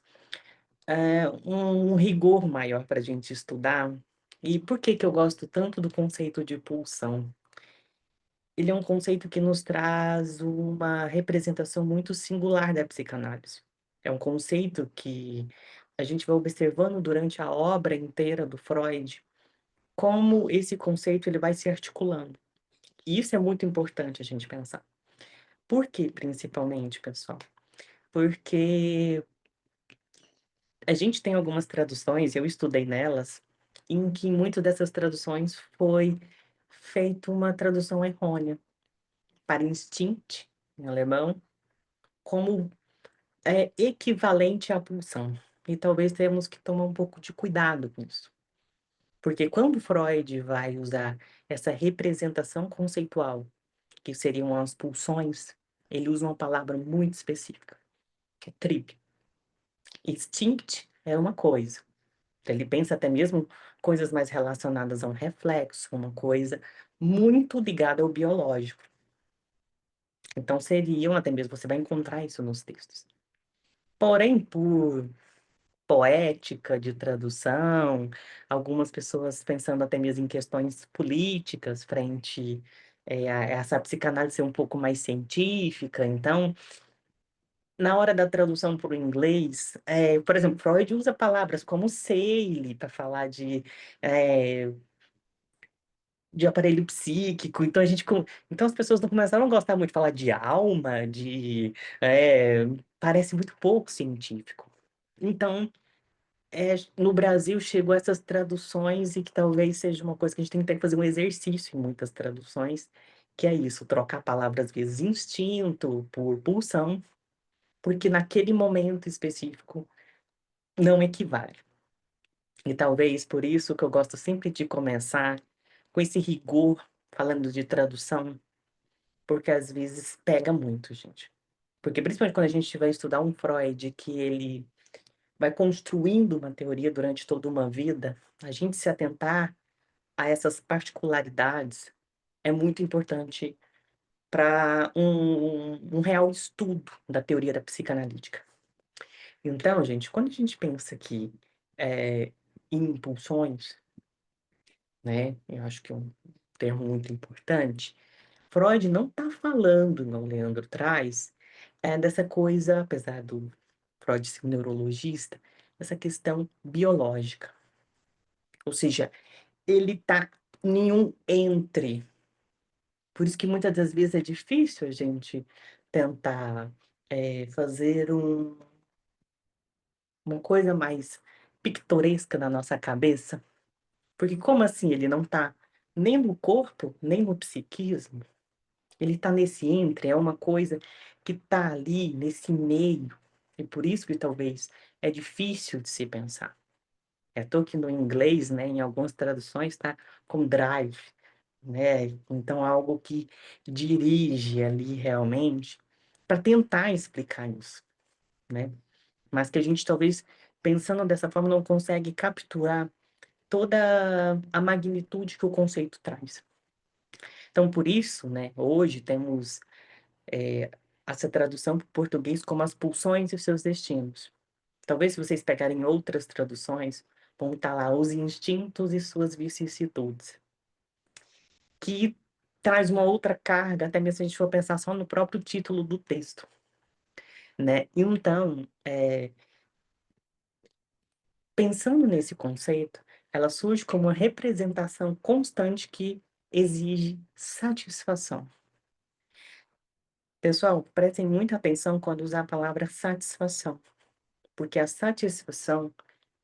um rigor maior para a gente estudar. E por que que eu gosto tanto do conceito de pulsão? Ele é um conceito que nos traz uma representação muito singular da psicanálise. É um conceito que a gente vai observando durante a obra inteira do Freud, como esse conceito ele vai se articulando. E isso é muito importante a gente pensar. Por que, principalmente, pessoal? Porque a gente tem algumas traduções, eu estudei nelas, em que muitas dessas traduções foi feita uma tradução errônea para instinct, em alemão, como equivalente à pulsão. E talvez temos que tomar um pouco de cuidado com isso. Porque quando Freud vai usar essa representação conceitual, que seriam as pulsões, ele usa uma palavra muito específica, que é trip. Instinct é uma coisa. Ele pensa até mesmo coisas mais relacionadas a um reflexo, uma coisa muito ligada ao biológico. Então seriam, até mesmo você vai encontrar isso nos textos. Porém, por poética de tradução, algumas pessoas pensando até mesmo em questões políticas frente a essa psicanálise ser um pouco mais científica. Então, na hora da tradução para o inglês, por exemplo, Freud usa palavras como seile para falar de aparelho psíquico, então então as pessoas não começaram a gostar muito de falar de alma, parece muito pouco científico. Então, no Brasil chegou essas traduções e que talvez seja uma coisa que a gente tem que ter que fazer um exercício em muitas traduções, que é isso, trocar palavras às vezes instinto por pulsão, porque naquele momento específico não equivale. E talvez por isso que eu gosto sempre de começar com esse rigor, falando de tradução, porque às vezes pega muito, gente. Porque principalmente quando a gente vai estudar um Freud, que ele vai construindo uma teoria durante toda uma vida, a gente se atentar a essas particularidades é muito importante para um real estudo da teoria da psicanalítica. Então, gente, quando a gente pensa aqui em impulsões, né, eu acho que é um termo muito importante, Freud não está falando, igual o Leandro traz, dessa coisa, apesar do Freud ser um neurologista, essa questão biológica. Ou seja, ele está em um entre. Por isso que muitas das vezes é difícil a gente tentar fazer uma coisa mais pitoresca na nossa cabeça. Porque como assim ele não está nem no corpo, nem no psiquismo? Ele está nesse entre, é uma coisa que está ali, nesse meio. E por isso que talvez é difícil de se pensar. Tô que no inglês, né, em algumas traduções, está com drive, né? Então, algo que dirige ali realmente para tentar explicar isso, né? Mas que a gente talvez, pensando dessa forma, não consegue capturar toda a magnitude que o conceito traz. Então, por isso, né, hoje temos essa tradução para o português como as pulsões e os seus destinos. Talvez se vocês pegarem outras traduções, vão estar lá os instintos e suas vicissitudes, que traz uma outra carga, até mesmo se a gente for pensar só no próprio título do texto, né? Então, pensando nesse conceito, ela surge como uma representação constante que exige satisfação. Pessoal, prestem muita atenção quando usar a palavra satisfação, porque a satisfação,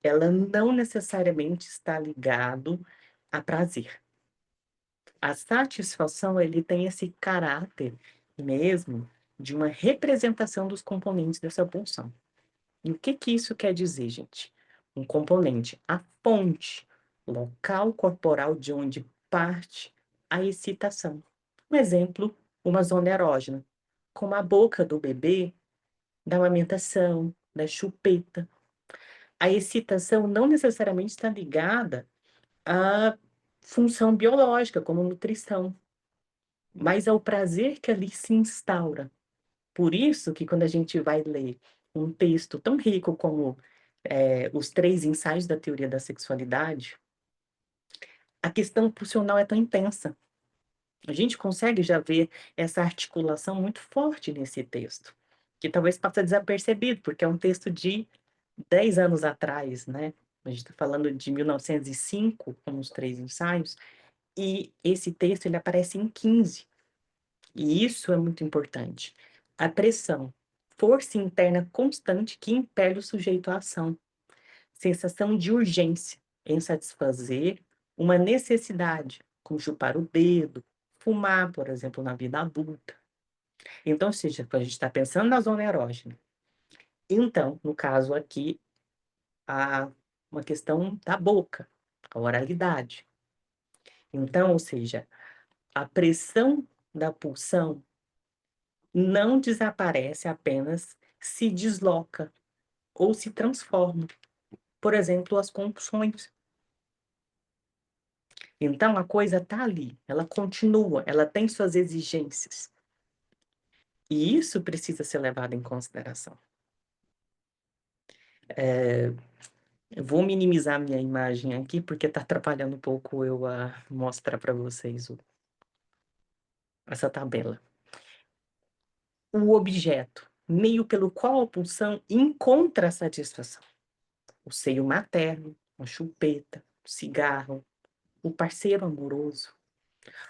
ela não necessariamente está ligado a prazer. A satisfação, ele tem esse caráter mesmo de uma representação dos componentes dessa pulsão. E o que que isso quer dizer, gente? Um componente, a fonte, local corporal de onde parte a excitação. Um exemplo, uma zona erógena, como a boca do bebê, da amamentação, da chupeta. A excitação não necessariamente está ligada à função biológica, como nutrição, mas ao prazer que ali se instaura. Por isso que quando a gente vai ler um texto tão rico como os 3 ensaios da teoria da sexualidade, a questão pulsional é tão intensa. A gente consegue já ver essa articulação muito forte nesse texto, que talvez passe desapercebido, porque é um texto de 10 anos atrás, né? A gente está falando de 1905, com os 3 ensaios, e esse texto ele aparece em 15. E isso é muito importante. A pressão, força interna constante que impele o sujeito à ação. Sensação de urgência em satisfazer uma necessidade, como chupar o dedo, fumar, por exemplo, na vida adulta. Então, ou seja, a gente está pensando na zona erógena. Então, no caso aqui, há uma questão da boca, a oralidade. Então, ou seja, a pressão da pulsão não desaparece, apenas se desloca ou se transforma. Por exemplo, as compulsões. Então, a coisa está ali, ela continua, ela tem suas exigências. E isso precisa ser levado em consideração. Eu vou minimizar minha imagem aqui, porque está atrapalhando um pouco eu a mostrar para vocês essa tabela. O objeto, meio pelo qual a pulsão encontra a satisfação. O seio materno, a chupeta, o cigarro, o parceiro amoroso.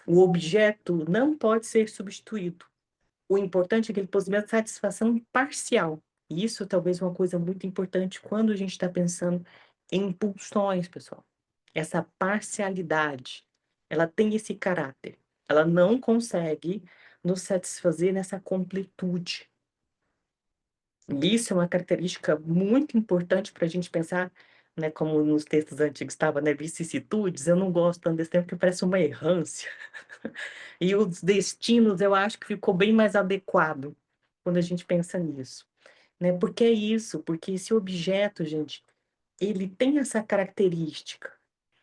O objeto não pode ser substituído. O importante é que ele possui uma satisfação parcial. E isso talvez é uma coisa muito importante quando a gente está pensando em pulsões, pessoal. Essa parcialidade, ela tem esse caráter. Ela não consegue nos satisfazer nessa completude. E isso é uma característica muito importante para a gente pensar, né, como nos textos antigos estava, né, vicissitudes. Eu não gosto tanto desse termo, porque parece uma errância. E os destinos, eu acho que ficou bem mais adequado quando a gente pensa nisso, né? Por que isso? Porque esse objeto, gente, ele tem essa característica.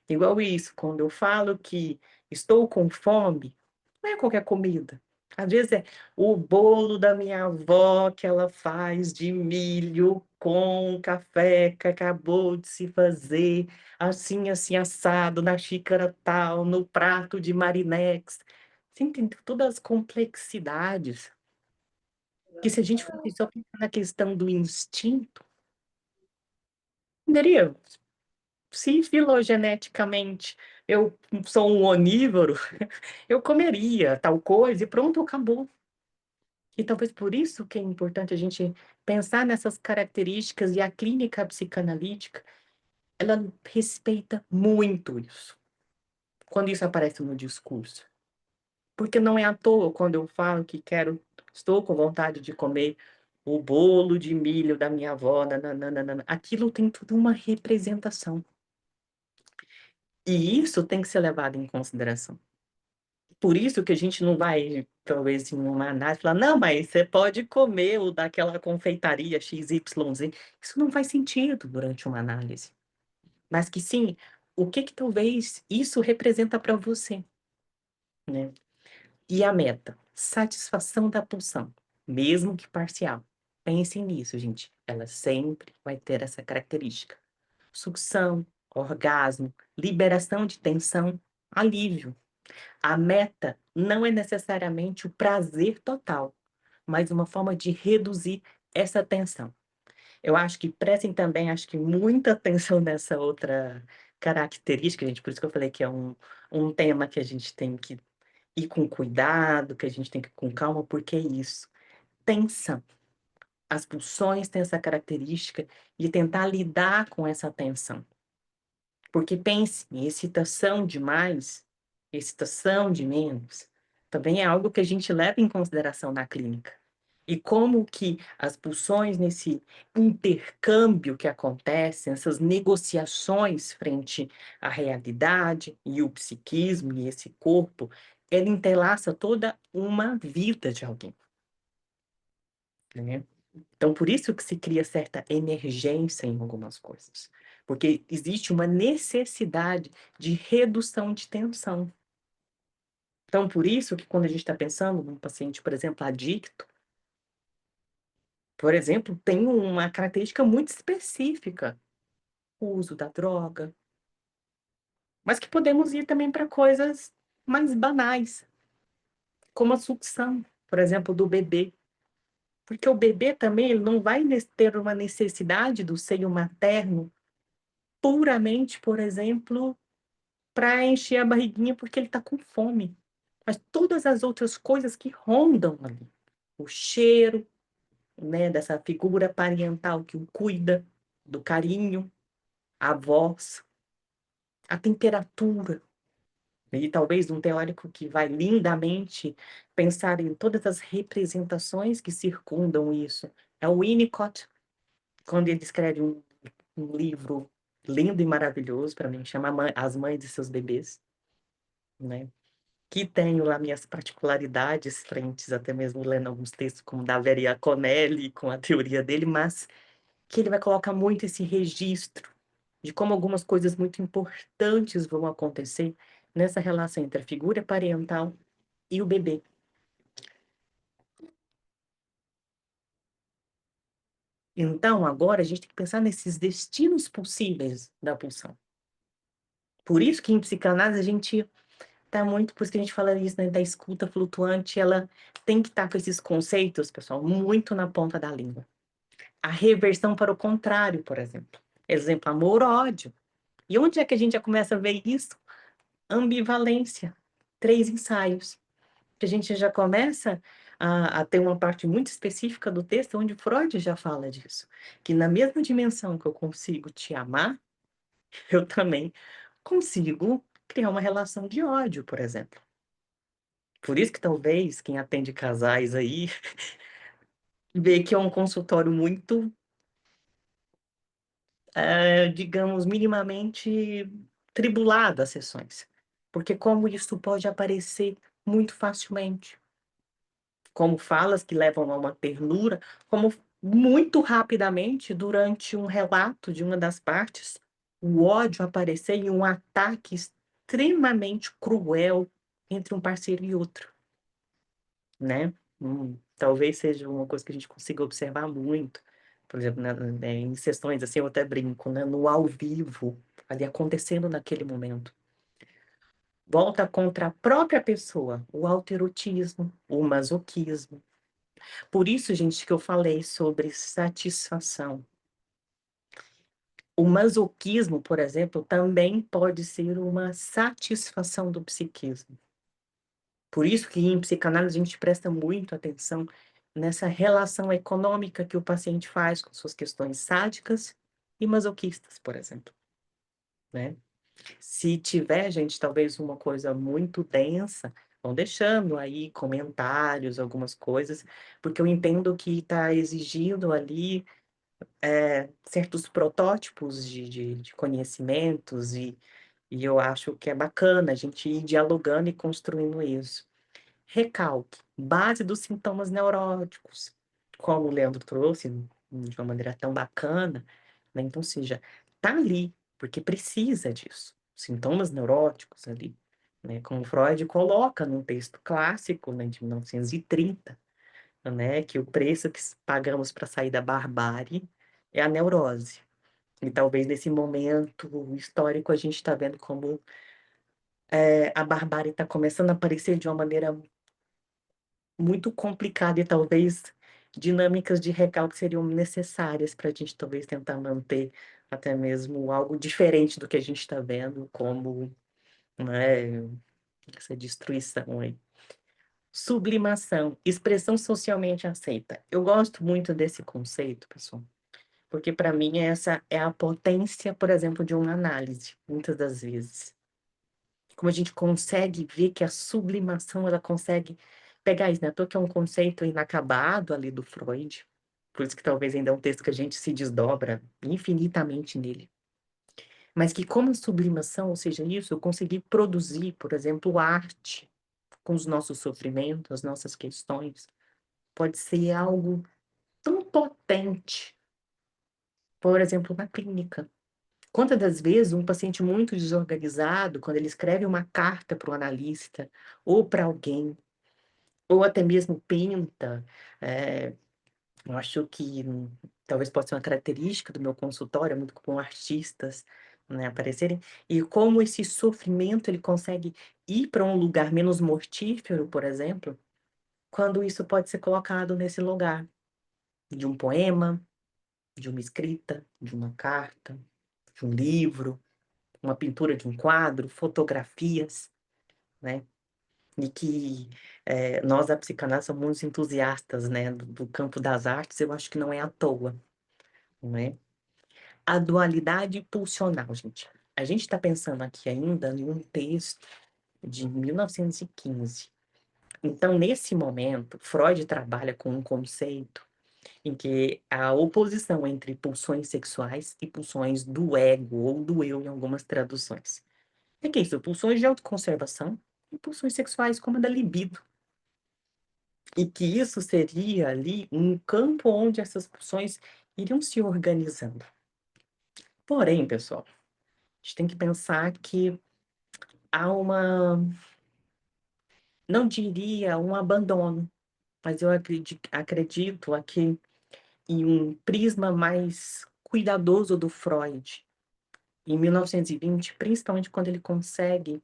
Igual isso, quando eu falo que estou com fome, não é qualquer comida. Às vezes é o bolo da minha avó que ela faz de milho com café que acabou de se fazer, assim, assim, assado, na xícara tal, no prato de Marinex. Você entende todas as complexidades. Que se a gente fosse só pensar na questão do instinto, poderia, se filogeneticamente eu sou um onívoro, eu comeria tal coisa e pronto, acabou. E talvez por isso que é importante a gente pensar nessas características, e a clínica psicanalítica, ela respeita muito isso, quando isso aparece no discurso. Porque não é à toa quando eu falo que estou com vontade de comer o bolo de milho da minha avó, nananana, aquilo tem tudo uma representação. E isso tem que ser levado em consideração. Por isso que a gente não vai, talvez, em uma análise, falar, não, mas você pode comer o daquela confeitaria XYZ. Isso não faz sentido durante uma análise. Mas que sim, o que talvez isso representa para você, né? E a meta? Satisfação da pulsão, mesmo que parcial. Pensem nisso, gente. Ela sempre vai ter essa característica. Sucção, orgasmo, liberação de tensão, alívio. A meta não é necessariamente o prazer total, mas uma forma de reduzir essa tensão. Eu acho que prestem também, acho que muita atenção nessa outra característica, gente, por isso que eu falei que é um tema que a gente tem que ir com cuidado, que a gente tem que ir com calma, porque é isso. Tensão. As pulsões têm essa característica de tentar lidar com essa tensão. Porque pense, em excitação demais, excitação de menos, também é algo que a gente leva em consideração na clínica. E como que as pulsões nesse intercâmbio que acontece, essas negociações frente à realidade e o psiquismo e esse corpo, ela entrelaça toda uma vida de alguém, né? Então, por isso que se cria certa emergência em algumas coisas. Porque existe uma necessidade de redução de tensão. Então, por isso que quando a gente está pensando num paciente, por exemplo, adicto, por exemplo, tem uma característica muito específica, o uso da droga, mas que podemos ir também para coisas mais banais, como a sucção, por exemplo, do bebê. Porque o bebê também ele não vai ter uma necessidade do seio materno puramente, por exemplo, para encher a barriguinha porque ele está com fome. Mas todas as outras coisas que rondam ali, o cheiro, né, dessa figura parental que o cuida, do carinho, a voz, a temperatura. E talvez um teórico que vai lindamente pensar em todas as representações que circundam isso é o Winnicott, quando ele escreve um livro lindo e maravilhoso para mim, chama As Mães de Seus Bebês, né? Que tenho lá minhas particularidades frentes, até mesmo lendo alguns textos como da Vera Iaconelli, com a teoria dele, mas que ele vai colocar muito esse registro de como algumas coisas muito importantes vão acontecer nessa relação entre a figura parental e o bebê. Então, agora a gente tem que pensar nesses destinos possíveis da pulsão. Por isso que em psicanálise a gente tá muito, por isso que a gente fala isso, né, da escuta flutuante, ela tem que estar com esses conceitos, pessoal, muito na ponta da língua. A reversão para o contrário, por exemplo. Exemplo, amor-ódio. E onde é que a gente já começa a ver isso? Ambivalência. 3 ensaios. Que a gente já começa a ter uma parte muito específica do texto onde Freud já fala disso. Que na mesma dimensão que eu consigo te amar, eu também consigo criar uma relação de ódio, por exemplo. Por isso que talvez quem atende casais aí vê que é um consultório muito, digamos, minimamente tribulado as sessões. Porque como isso pode aparecer muito facilmente. Como falas que levam a uma ternura, como muito rapidamente, durante um relato de uma das partes, o ódio aparecer em um ataque extremamente cruel entre um parceiro e outro, né? Talvez seja uma coisa que a gente consiga observar muito, por exemplo, em sessões assim, eu até brinco, né? No ao vivo, ali acontecendo naquele momento. Volta contra a própria pessoa, o autoerotismo, o masoquismo. Por isso, gente, que eu falei sobre satisfação. O masoquismo, por exemplo, também pode ser uma satisfação do psiquismo. Por isso que em psicanálise a gente presta muito atenção nessa relação econômica que o paciente faz com suas questões sádicas e masoquistas, por exemplo, né? Se tiver, gente, talvez uma coisa muito densa, vão deixando aí comentários, algumas coisas, porque eu entendo que está exigindo ali certos protótipos de conhecimentos e eu acho que é bacana a gente ir dialogando e construindo isso. Recalque, base dos sintomas neuróticos, como o Leandro trouxe de uma maneira tão bacana, né? Então, seja, tá ali, porque precisa disso. Sintomas neuróticos ali, né? Como Freud coloca num texto clássico, né, de 1930, né, que o preço que pagamos para sair da barbárie é a neurose. E talvez nesse momento histórico a gente está vendo como a barbárie está começando a aparecer de uma maneira muito complicada e talvez dinâmicas de recalque seriam necessárias para a gente talvez tentar manter até mesmo algo diferente do que a gente está vendo, como, né, essa destruição aí. Sublimação, expressão socialmente aceita. Eu gosto muito desse conceito, pessoal, porque para mim essa é a potência, por exemplo, de uma análise, muitas das vezes. Como a gente consegue ver que a sublimação, ela consegue pegar isso, né? Que é um conceito inacabado ali do Freud, por isso que talvez ainda é um texto que a gente se desdobra infinitamente nele. Mas que como sublimação, ou seja, isso, eu consegui produzir, por exemplo, arte com os nossos sofrimentos, as nossas questões, pode ser algo tão potente, por exemplo, na clínica. Quantas das vezes um paciente muito desorganizado, quando ele escreve uma carta para o analista, ou para alguém, ou até mesmo pinta, eu acho que talvez possa ser uma característica do meu consultório, é muito comum artistas, né, aparecerem, e como esse sofrimento ele consegue ir para um lugar menos mortífero, por exemplo, quando isso pode ser colocado nesse lugar de um poema, de uma escrita, de uma carta. de um livro, uma pintura de um quadro, fotografias, né? E que nós, da psicanálise, somos muito entusiastas, né, do campo das artes, eu acho que não é à toa, não é? A dualidade pulsional, gente. A gente está pensando aqui ainda em um texto de 1915. Então, nesse momento, Freud trabalha com um conceito em que a oposição entre pulsões sexuais e pulsões do ego ou do eu em algumas traduções. O que é isso? Pulsões de autoconservação e pulsões sexuais como a da libido. E que isso seria ali um campo onde essas pulsões iriam se organizando. Porém, pessoal, a gente tem que pensar que há não diria um abandono, mas eu acredito aqui em um prisma mais cuidadoso do Freud, em 1920, principalmente quando ele consegue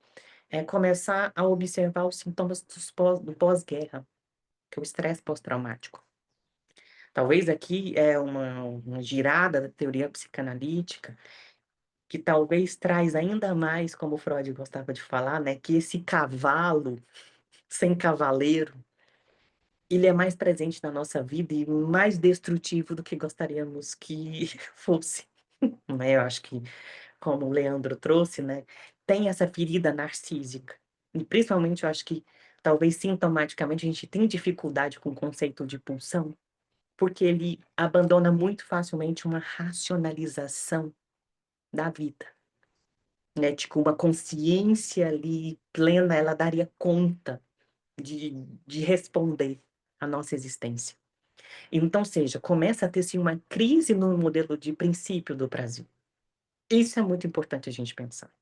começar a observar os sintomas do pós-guerra, que é o estresse pós-traumático. Talvez aqui é uma girada da teoria psicanalítica, que talvez traz ainda mais, como Freud gostava de falar, né, que esse cavalo sem cavaleiro, ele é mais presente na nossa vida e mais destrutivo do que gostaríamos que fosse. Né? Eu acho que, como o Leandro trouxe, né, tem essa ferida narcísica. E principalmente, eu acho que talvez sintomaticamente a gente tem dificuldade com o conceito de pulsão, porque ele abandona muito facilmente uma racionalização da vida. Né? Tipo, uma consciência ali plena, ela daria conta de responder à nossa existência. Então, seja, começa a ter sim, uma crise no modelo de princípio do Brasil. Isso é muito importante a gente pensar.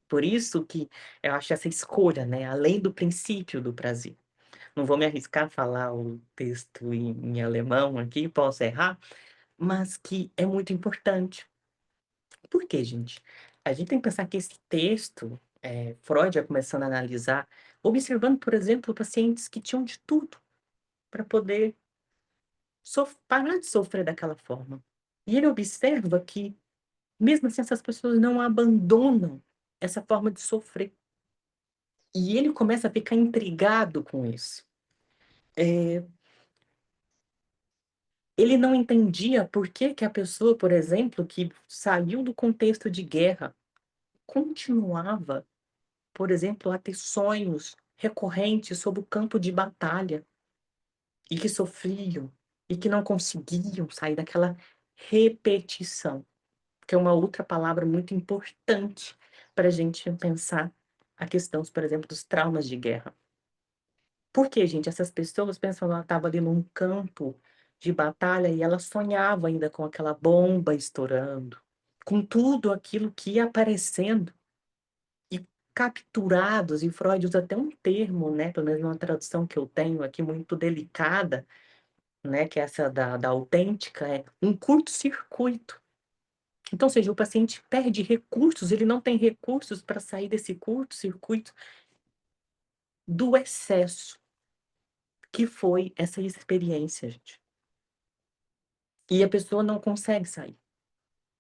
Por isso que eu acho essa escolha, né, além do princípio do Brasil. Não vou me arriscar a falar o texto em alemão aqui, posso errar, mas que é muito importante. Por quê, gente? A gente tem que pensar que esse texto, Freud vai começando a analisar, observando, por exemplo, pacientes que tinham de tudo para poder parar de sofrer daquela forma. E ele observa que, mesmo assim, essas pessoas não abandonam essa forma de sofrer. E ele começa a ficar intrigado com isso. Ele não entendia por que que a pessoa, por exemplo, que saiu do contexto de guerra, continuava, por exemplo, a ter sonhos recorrentes sobre o campo de batalha, e que sofriam, e que não conseguiam sair daquela repetição, que é uma outra palavra muito importante para a gente pensar a questão, por exemplo, dos traumas de guerra. Por quê, gente? Essas pessoas pensam que ela estava ali num campo de batalha e ela sonhava ainda com aquela bomba estourando, com tudo aquilo que ia aparecendo e capturados, e Freud usa até um termo, né, pelo menos uma tradução que eu tenho aqui muito delicada, né, que é essa da autêntica, é um curto-circuito. Então, ou seja, o paciente perde recursos, ele não tem recursos para sair desse curto-circuito do excesso que foi essa experiência, gente. E a pessoa não consegue sair.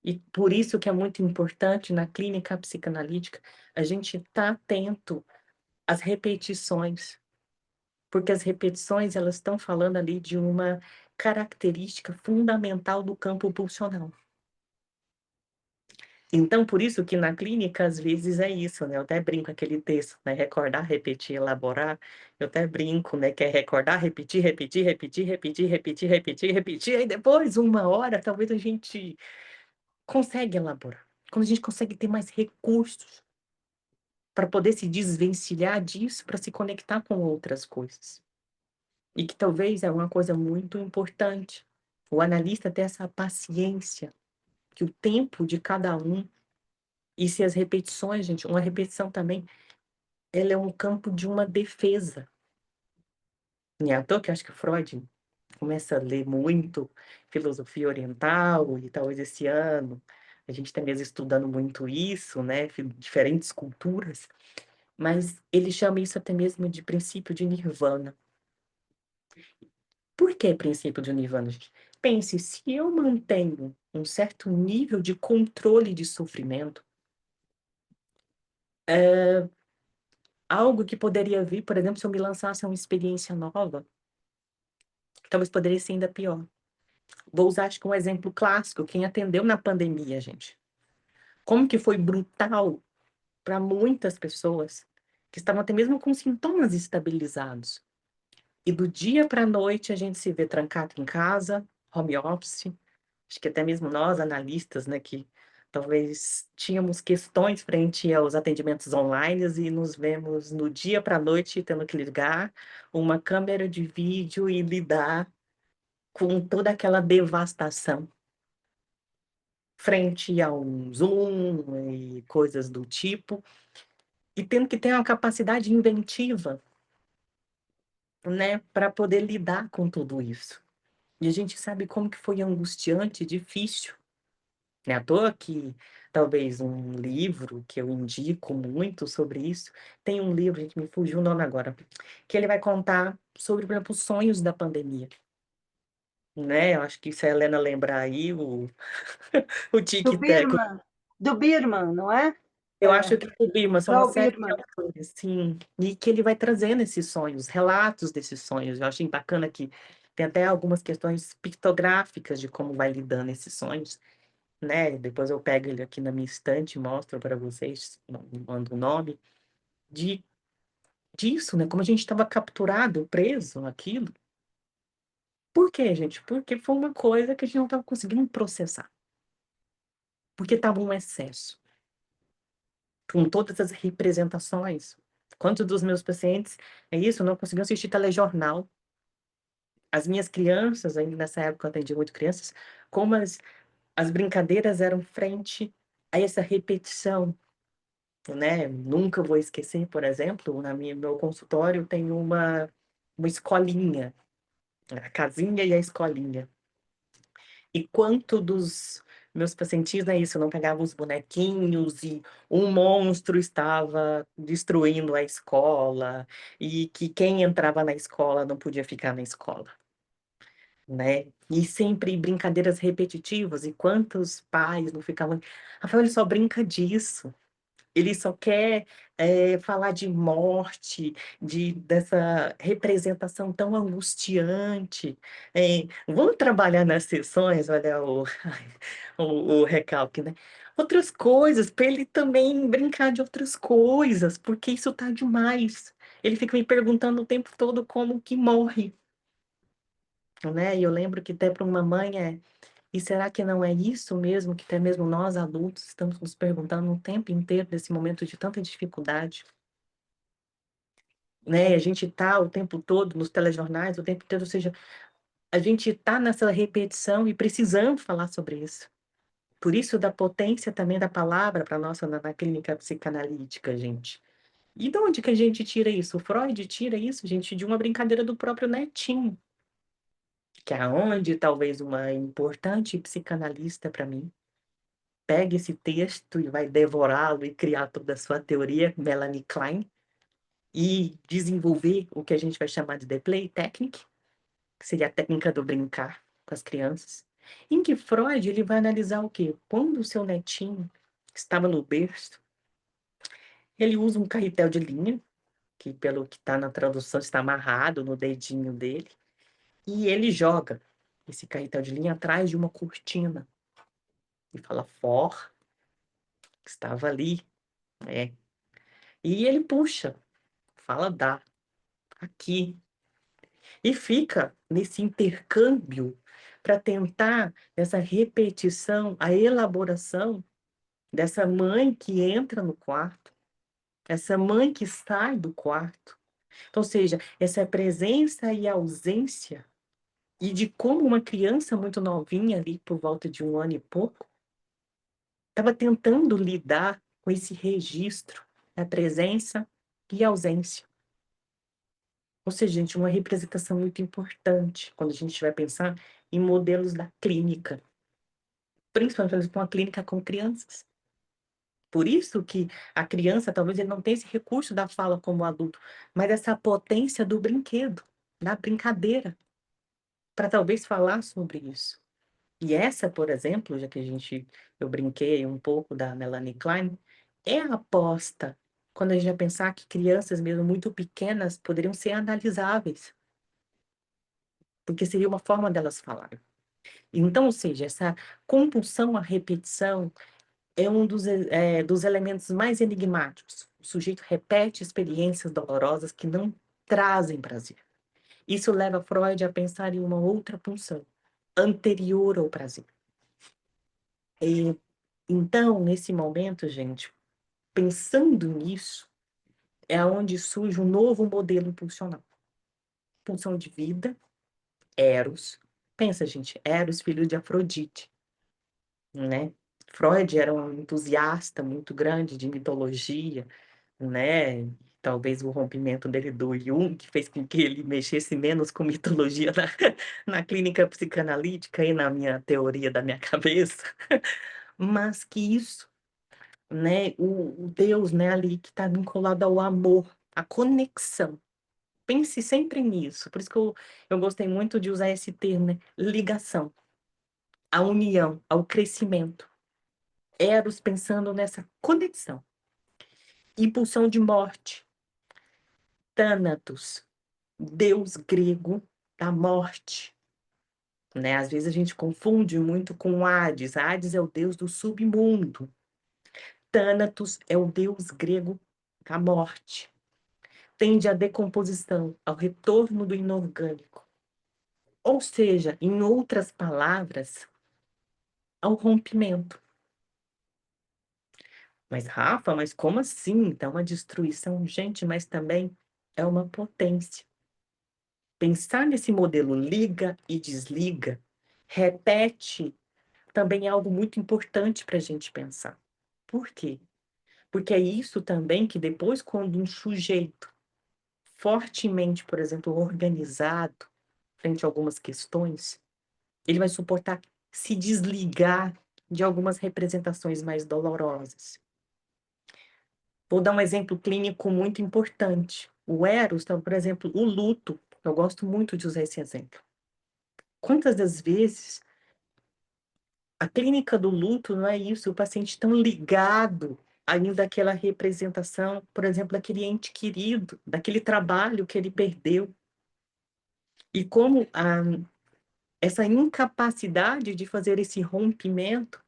E por isso que é muito importante na clínica psicanalítica a gente estar atento às repetições, porque as repetições elas estão falando ali de uma característica fundamental do campo pulsional. Então, por isso que na clínica, às vezes, é isso, né? Eu até brinco aquele texto, né? Recordar, repetir, elaborar. Eu até brinco, né? Que é recordar, repetir, repetir, repetir, repetir, repetir, repetir, repetir. Aí depois, uma hora, talvez a gente consegue elaborar. Quando a gente consegue ter mais recursos para poder se desvencilhar disso, para se conectar com outras coisas. E que talvez é uma coisa muito importante. O analista ter essa paciência, que o tempo de cada um. E se as repetições, gente, uma repetição também, ela é um campo de uma defesa. Não é à toa que eu acho que Freud começa a ler muito filosofia oriental, e talvez esse ano a gente está mesmo estudando muito isso, né, diferentes culturas, mas ele chama isso até mesmo de princípio de nirvana. Por que princípio de nirvana, gente? pense, se eu mantenho um certo nível de controle de sofrimento, algo que poderia vir, por exemplo, se eu me lançasse a uma experiência nova, talvez poderia ser ainda pior. Vou usar, acho que um exemplo clássico, quem atendeu na pandemia, gente. Como que foi brutal para muitas pessoas que estavam até mesmo com sintomas estabilizados. E do dia para a noite a gente se vê trancado em casa, home office. Acho que até mesmo nós, analistas, né, que talvez tínhamos questões frente aos atendimentos online e nos vemos no dia para a noite tendo que ligar uma câmera de vídeo e lidar com toda aquela devastação frente a um Zoom e coisas do tipo, e tendo que ter uma capacidade inventiva, né, para poder lidar com tudo isso. E a gente sabe como que foi angustiante, difícil. Não é à toa que talvez um livro que eu indico muito sobre isso, tem um livro, gente, me fugiu o nome agora, que ele vai contar sobre, por exemplo, os sonhos da pandemia. Né? Eu acho que se a Helena lembrar aí, o Do tic-tac. Birman, não é? Eu acho que o Birman são uma Paul série de Birman. autores, sim, e que ele vai trazendo esses sonhos, relatos desses sonhos. Eu achei bacana que tem até algumas questões pictográficas de como vai lidando esses sonhos, né? Depois eu pego ele aqui na minha estante e mostro para vocês, mando o nome, disso, né? Como a gente estava capturado, preso naquilo. Por quê, gente? Porque foi uma coisa que a gente não estava conseguindo processar. Porque estava um excesso. Com todas as representações. Quantos dos meus pacientes, é isso, não conseguiam assistir telejornal. As minhas crianças, ainda nessa época eu atendi muito crianças, como as brincadeiras eram frente a essa repetição, né? Nunca vou esquecer, por exemplo, meu consultório tem uma escolinha, a casinha e a escolinha. E quanto dos meus pacientes, é isso, não pegavam os bonequinhos e um monstro estava destruindo a escola e que quem entrava na escola não podia ficar na escola, né? E sempre brincadeiras repetitivas, e quantos pais não ficavam... Rafael, ele só brinca disso. Ele só quer falar de morte, dessa representação tão angustiante. Vamos trabalhar nas sessões, olha o recalque, né? Outras coisas, para ele também brincar de outras coisas, porque isso tá demais. Ele fica me perguntando o tempo todo como que morre, né? E eu lembro que até para uma mãe e será que não é isso mesmo que até mesmo nós adultos estamos nos perguntando o tempo inteiro desse momento de tanta dificuldade? Né? A gente está o tempo todo nos telejornais, o tempo inteiro, ou seja, a gente está nessa repetição e precisamos falar sobre isso. Por isso da potência também da palavra para nossa na clínica psicanalítica, gente. E de onde que a gente tira isso? O Freud tira isso, gente, de uma brincadeira do próprio netinho, que é onde talvez uma importante psicanalista para mim pega esse texto e vai devorá-lo e criar toda a sua teoria, Melanie Klein, e desenvolver o que a gente vai chamar de The Play Technique, que seria a técnica do brincar com as crianças, em que Freud ele vai analisar o quê? Quando o seu netinho estava no berço, ele usa um carretel de linha, que pelo que está na tradução está amarrado no dedinho dele, e ele joga esse carretel de linha atrás de uma cortina e fala for, que estava ali, né? E ele puxa, fala dá, aqui. E fica nesse intercâmbio para tentar essa repetição, a elaboração dessa mãe que entra no quarto, essa mãe que sai do quarto. Então, ou seja, essa presença e ausência, e de como uma criança muito novinha, ali por volta de 1 ano e pouco, estava tentando lidar com esse registro da presença e ausência. Ou seja, gente, uma representação muito importante quando a gente vai pensar em modelos da clínica, principalmente com a clínica com crianças. Por isso que a criança, talvez ele não tenha esse recurso da fala como adulto, mas essa potência do brinquedo, da brincadeira. para talvez falar sobre isso. E essa, por exemplo, já que eu brinquei um pouco da Melanie Klein, é a aposta quando a gente vai pensar que crianças mesmo muito pequenas poderiam ser analisáveis, porque seria uma forma delas falarem. Então, ou seja, essa compulsão à repetição é um dos elementos mais enigmáticos. O sujeito repete experiências dolorosas que não trazem prazer. Isso leva Freud a pensar em uma outra pulsão, anterior ao prazer. Então, nesse momento, gente, pensando nisso, é onde surge um novo modelo pulsional. Pulsão de vida, Eros. Pensa, gente, Eros, filho de Afrodite, né? Freud era um entusiasta muito grande de mitologia, né? Talvez o rompimento dele do Jung, que fez com que ele mexesse menos com mitologia na clínica psicanalítica e na minha teoria da minha cabeça. Mas que isso, né? O Deus, né, ali que está vinculado ao amor, à conexão. Pense sempre nisso. Por isso que eu gostei muito de usar esse termo, né? Ligação, a união, ao crescimento. Eros pensando nessa conexão. E pulsão de morte. Thanatos, deus grego da morte. Né? Às vezes a gente confunde muito com Hades. Hades é o deus do submundo. Thanatos é o deus grego da morte. Tende à decomposição, ao retorno do inorgânico. Ou seja, em outras palavras, ao rompimento. Mas, Rafa, mas como assim? Então, uma destruição, gente, mas também é uma potência. Pensar nesse modelo liga e desliga, repete, também é algo muito importante para a gente pensar. Por quê? Porque é isso também que depois, quando um sujeito fortemente, por exemplo, organizado, frente a algumas questões, ele vai suportar se desligar de algumas representações mais dolorosas. Vou dar um exemplo clínico muito importante. O Eros, então, por exemplo, o luto. Eu gosto muito de usar esse exemplo. Quantas das vezes a clínica do luto não é isso? O paciente tão ligado ainda àquela representação, por exemplo, daquele ente querido, daquele trabalho que ele perdeu. E como essa incapacidade de fazer esse rompimento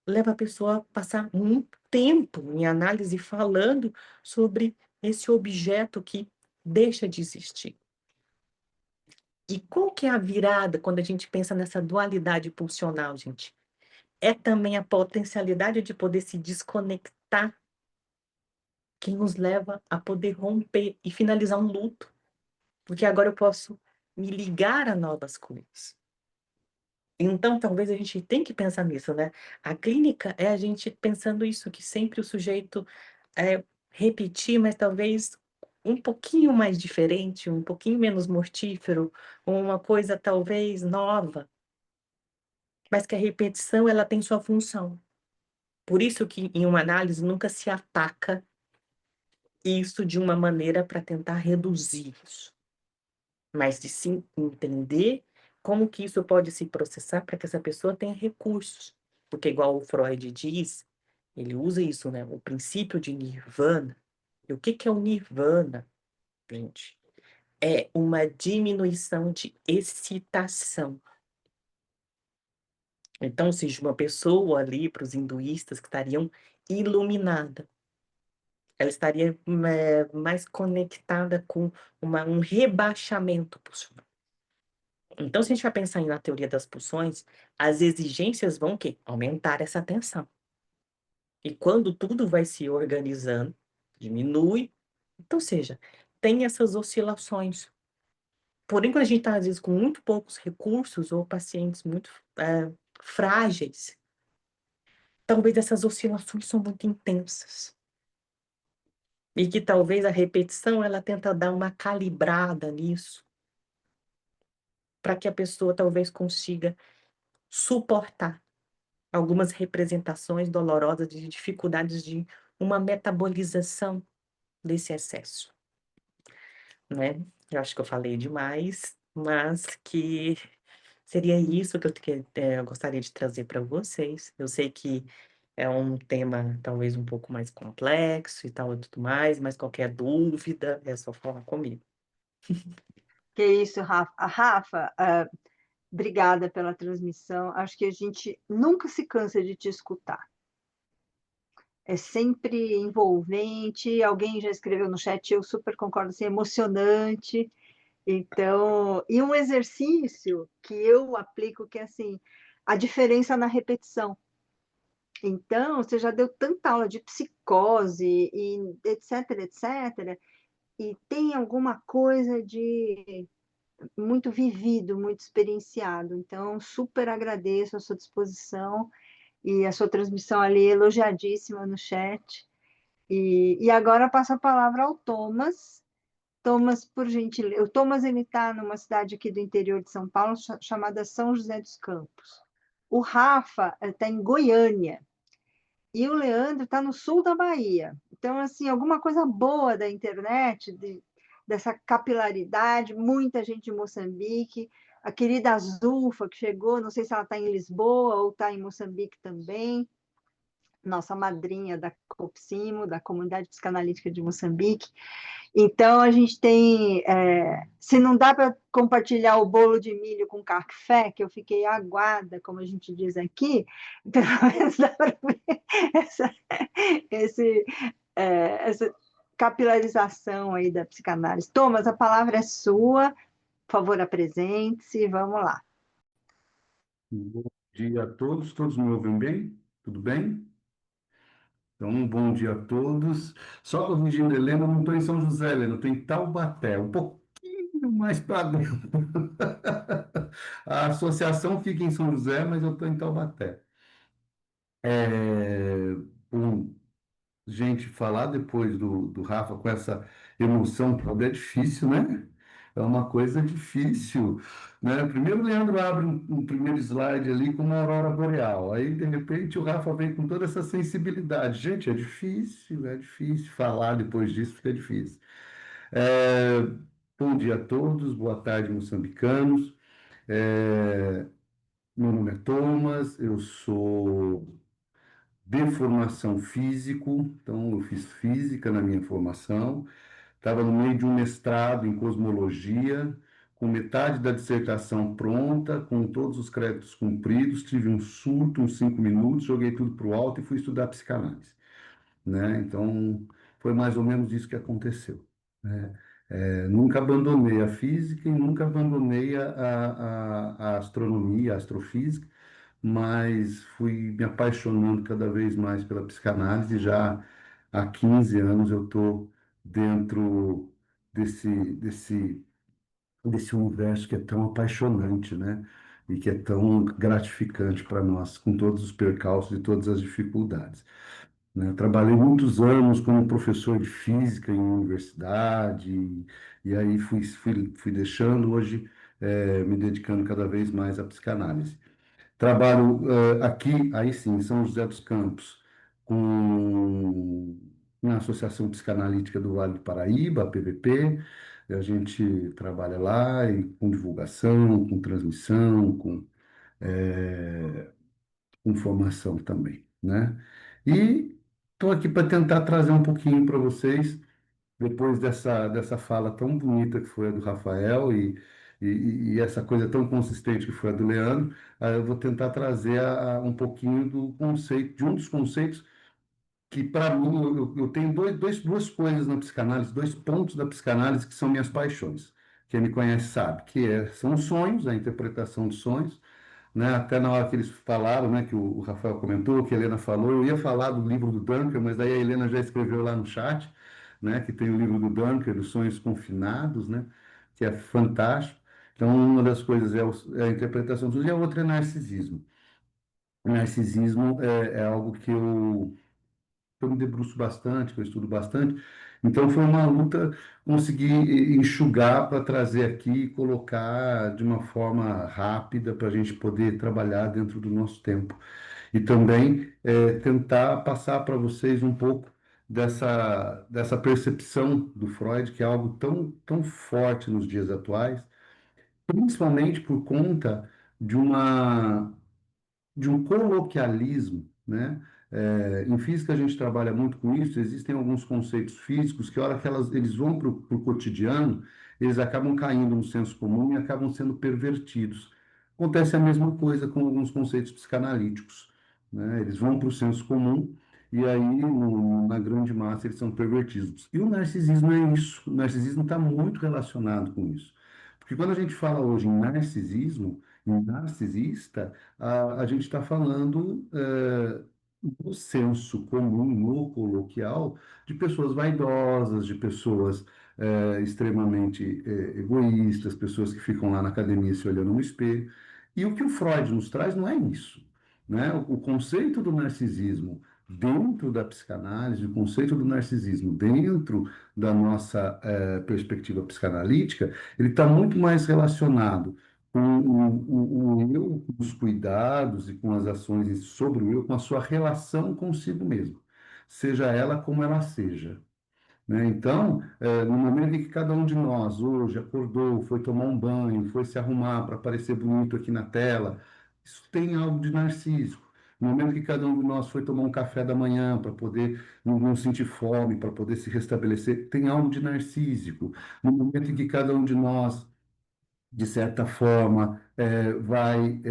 leva a pessoa a passar muito tempo em análise falando sobre esse objeto que deixa de existir. E qual que é a virada quando a gente pensa nessa dualidade pulsional, gente? É também a potencialidade de poder se desconectar que nos leva a poder romper e finalizar um luto. Porque agora eu posso me ligar a novas coisas. Então, talvez a gente tenha que pensar nisso, né? A clínica é a gente pensando isso, que sempre o sujeito repetir, mas talvez um pouquinho mais diferente, um pouquinho menos mortífero, ou uma coisa talvez nova, mas que a repetição ela tem sua função. Por isso que em uma análise nunca se ataca isso de uma maneira para tentar reduzir isso, mas de sim entender como que isso pode se processar para que essa pessoa tenha recursos. Porque igual o Freud diz, ele usa isso, né? O princípio de nirvana. E o que é o nirvana, gente? É uma diminuição de excitação. Então, seja uma pessoa ali, para os hinduístas, que estariam iluminada, ela estaria mais conectada com um rebaixamento pulsional. Então, se a gente vai pensar na teoria das pulsões, as exigências vão o quê? Aumentar essa tensão. E quando tudo vai se organizando, diminui. Então, seja, tem essas oscilações. Porém, quando a gente está, às vezes, com muito poucos recursos ou pacientes muito frágeis, talvez essas oscilações são muito intensas. E que talvez a repetição, ela tenta dar uma calibrada nisso, para que a pessoa talvez consiga suportar algumas representações dolorosas de dificuldades de uma metabolização desse excesso, né? Eu acho que eu falei demais, mas que seria isso que eu gostaria de trazer para vocês. Eu sei que é um tema talvez um pouco mais complexo e tal e tudo mais, mas qualquer dúvida é só falar comigo. Que isso, Rafa. Rafa, obrigada pela transmissão. Acho que a gente nunca se cansa de te escutar. É sempre envolvente. Alguém já escreveu no chat, eu super concordo, assim, emocionante. Então, e um exercício que eu aplico que é assim, a diferença na repetição. Então, você já deu tanta aula de psicose e etc, etc, e tem alguma coisa de muito vivido, muito experienciado. Então, super agradeço a sua disposição e a sua transmissão ali elogiadíssima no chat. E agora passo a palavra ao Thomas. Thomas, por gentileza. O Thomas ele está numa cidade aqui do interior de São Paulo chamada São José dos Campos. O Rafa está em Goiânia e o Leandro está no sul da Bahia. Então, assim, alguma coisa boa da internet, dessa capilaridade, muita gente de Moçambique, a querida Zulfa, que chegou, não sei se ela está em Lisboa ou está em Moçambique também, nossa madrinha da COPSIMO, da Comunidade Psicanalítica de Moçambique. Então, a gente tem. Se não dá para compartilhar o bolo de milho com café, que eu fiquei aguada, como a gente diz aqui, pelo menos dá para ver essa, esse, essa capilarização aí da psicanálise. Thomas, a palavra é sua, por favor, apresente-se, vamos lá. Bom dia a todos. Todos me ouvem bem? Tudo bem? Então, um bom dia a todos. Só corrigindo, Helena, eu não estou em São José, Helena, eu estou em Taubaté, um pouquinho mais para dentro. A associação fica em São José, mas eu estou em Taubaté. Bom, gente, falar depois do Rafa com essa emoção toda é difícil, né? É uma coisa difícil, né? Primeiro o Leandro abre um primeiro slide ali com uma aurora boreal. Aí, de repente, o Rafa vem com toda essa sensibilidade. Gente, é difícil falar depois disso, fica difícil. É, Bom dia a todos, boa tarde, moçambicanos. É, Meu nome é Thomas, eu sou de formação físico, então eu fiz física na minha formação, estava no meio de um mestrado em cosmologia, com metade da dissertação pronta, com todos os créditos cumpridos, tive um surto, uns 5 minutos, joguei tudo para o alto e fui estudar psicanálise, né? Então, foi mais ou menos isso que aconteceu, né? Nunca abandonei a física e nunca abandonei a astronomia, a astrofísica, mas fui me apaixonando cada vez mais pela psicanálise. Já há 15 anos eu estou dentro desse, desse, desse universo que é tão apaixonante, né? E que é tão gratificante para nós, com todos os percalços e todas as dificuldades, né? Trabalhei muitos anos como professor de física em universidade, e aí fui deixando, hoje me dedicando cada vez mais à psicanálise. Trabalho aqui, aí sim, em São José dos Campos, com na Associação Psicanalítica do Vale do Paraíba, a PVP. A gente trabalha lá com divulgação, com transmissão, com formação também, né? E estou aqui para tentar trazer um pouquinho para vocês, depois dessa fala tão bonita que foi a do Rafael e essa coisa tão consistente que foi a do Leandro. Eu vou tentar trazer um pouquinho do conceito, de um dos conceitos que, para mim, eu tenho duas coisas na psicanálise, dois pontos da psicanálise que são minhas paixões. Quem me conhece sabe, são os sonhos, a interpretação de sonhos, né? Até na hora que eles falaram, né, que o Rafael comentou, que a Helena falou, eu ia falar do livro do Dunker, mas daí a Helena já escreveu lá no chat, né, que tem o livro do Dunker, dos Sonhos Confinados, né, que é fantástico. Então, uma das coisas é a interpretação dos sonhos, e a outra é narcisismo. O narcisismo é algo que eu me debruço bastante, que eu estudo bastante. Então, foi uma luta conseguir enxugar para trazer aqui e colocar de uma forma rápida para a gente poder trabalhar dentro do nosso tempo. E também tentar passar para vocês um pouco dessa percepção do Freud, que é algo tão forte nos dias atuais, principalmente por conta de de um coloquialismo, né? Em física a gente trabalha muito com isso, existem alguns conceitos físicos que, a hora que eles vão para o cotidiano, eles acabam caindo no senso comum e acabam sendo pervertidos. Acontece a mesma coisa com alguns conceitos psicanalíticos, né? Eles vão para o senso comum e aí, na grande massa, eles são pervertidos. E o narcisismo é isso, o narcisismo está muito relacionado com isso. Porque quando a gente fala hoje em narcisismo, em narcisista, a gente está falando no senso comum, no coloquial, de pessoas vaidosas, de pessoas extremamente egoístas, pessoas que ficam lá na academia se olhando no espelho. E o que o Freud nos traz não é isso, né? O conceito do narcisismo dentro da psicanálise, o conceito do narcisismo dentro da nossa perspectiva psicanalítica, ele está muito mais relacionado com o eu, com os cuidados e com as ações sobre o eu, com a sua relação consigo mesmo, seja ela como ela seja, né? Então, no momento em que cada um de nós hoje acordou, foi tomar um banho, foi se arrumar para parecer bonito aqui na tela, isso tem algo de narcísico. No momento que cada um de nós foi tomar um café da manhã para poder não sentir fome, para poder se restabelecer, tem algo de narcísico. No momento em que cada um de nós de certa forma, vai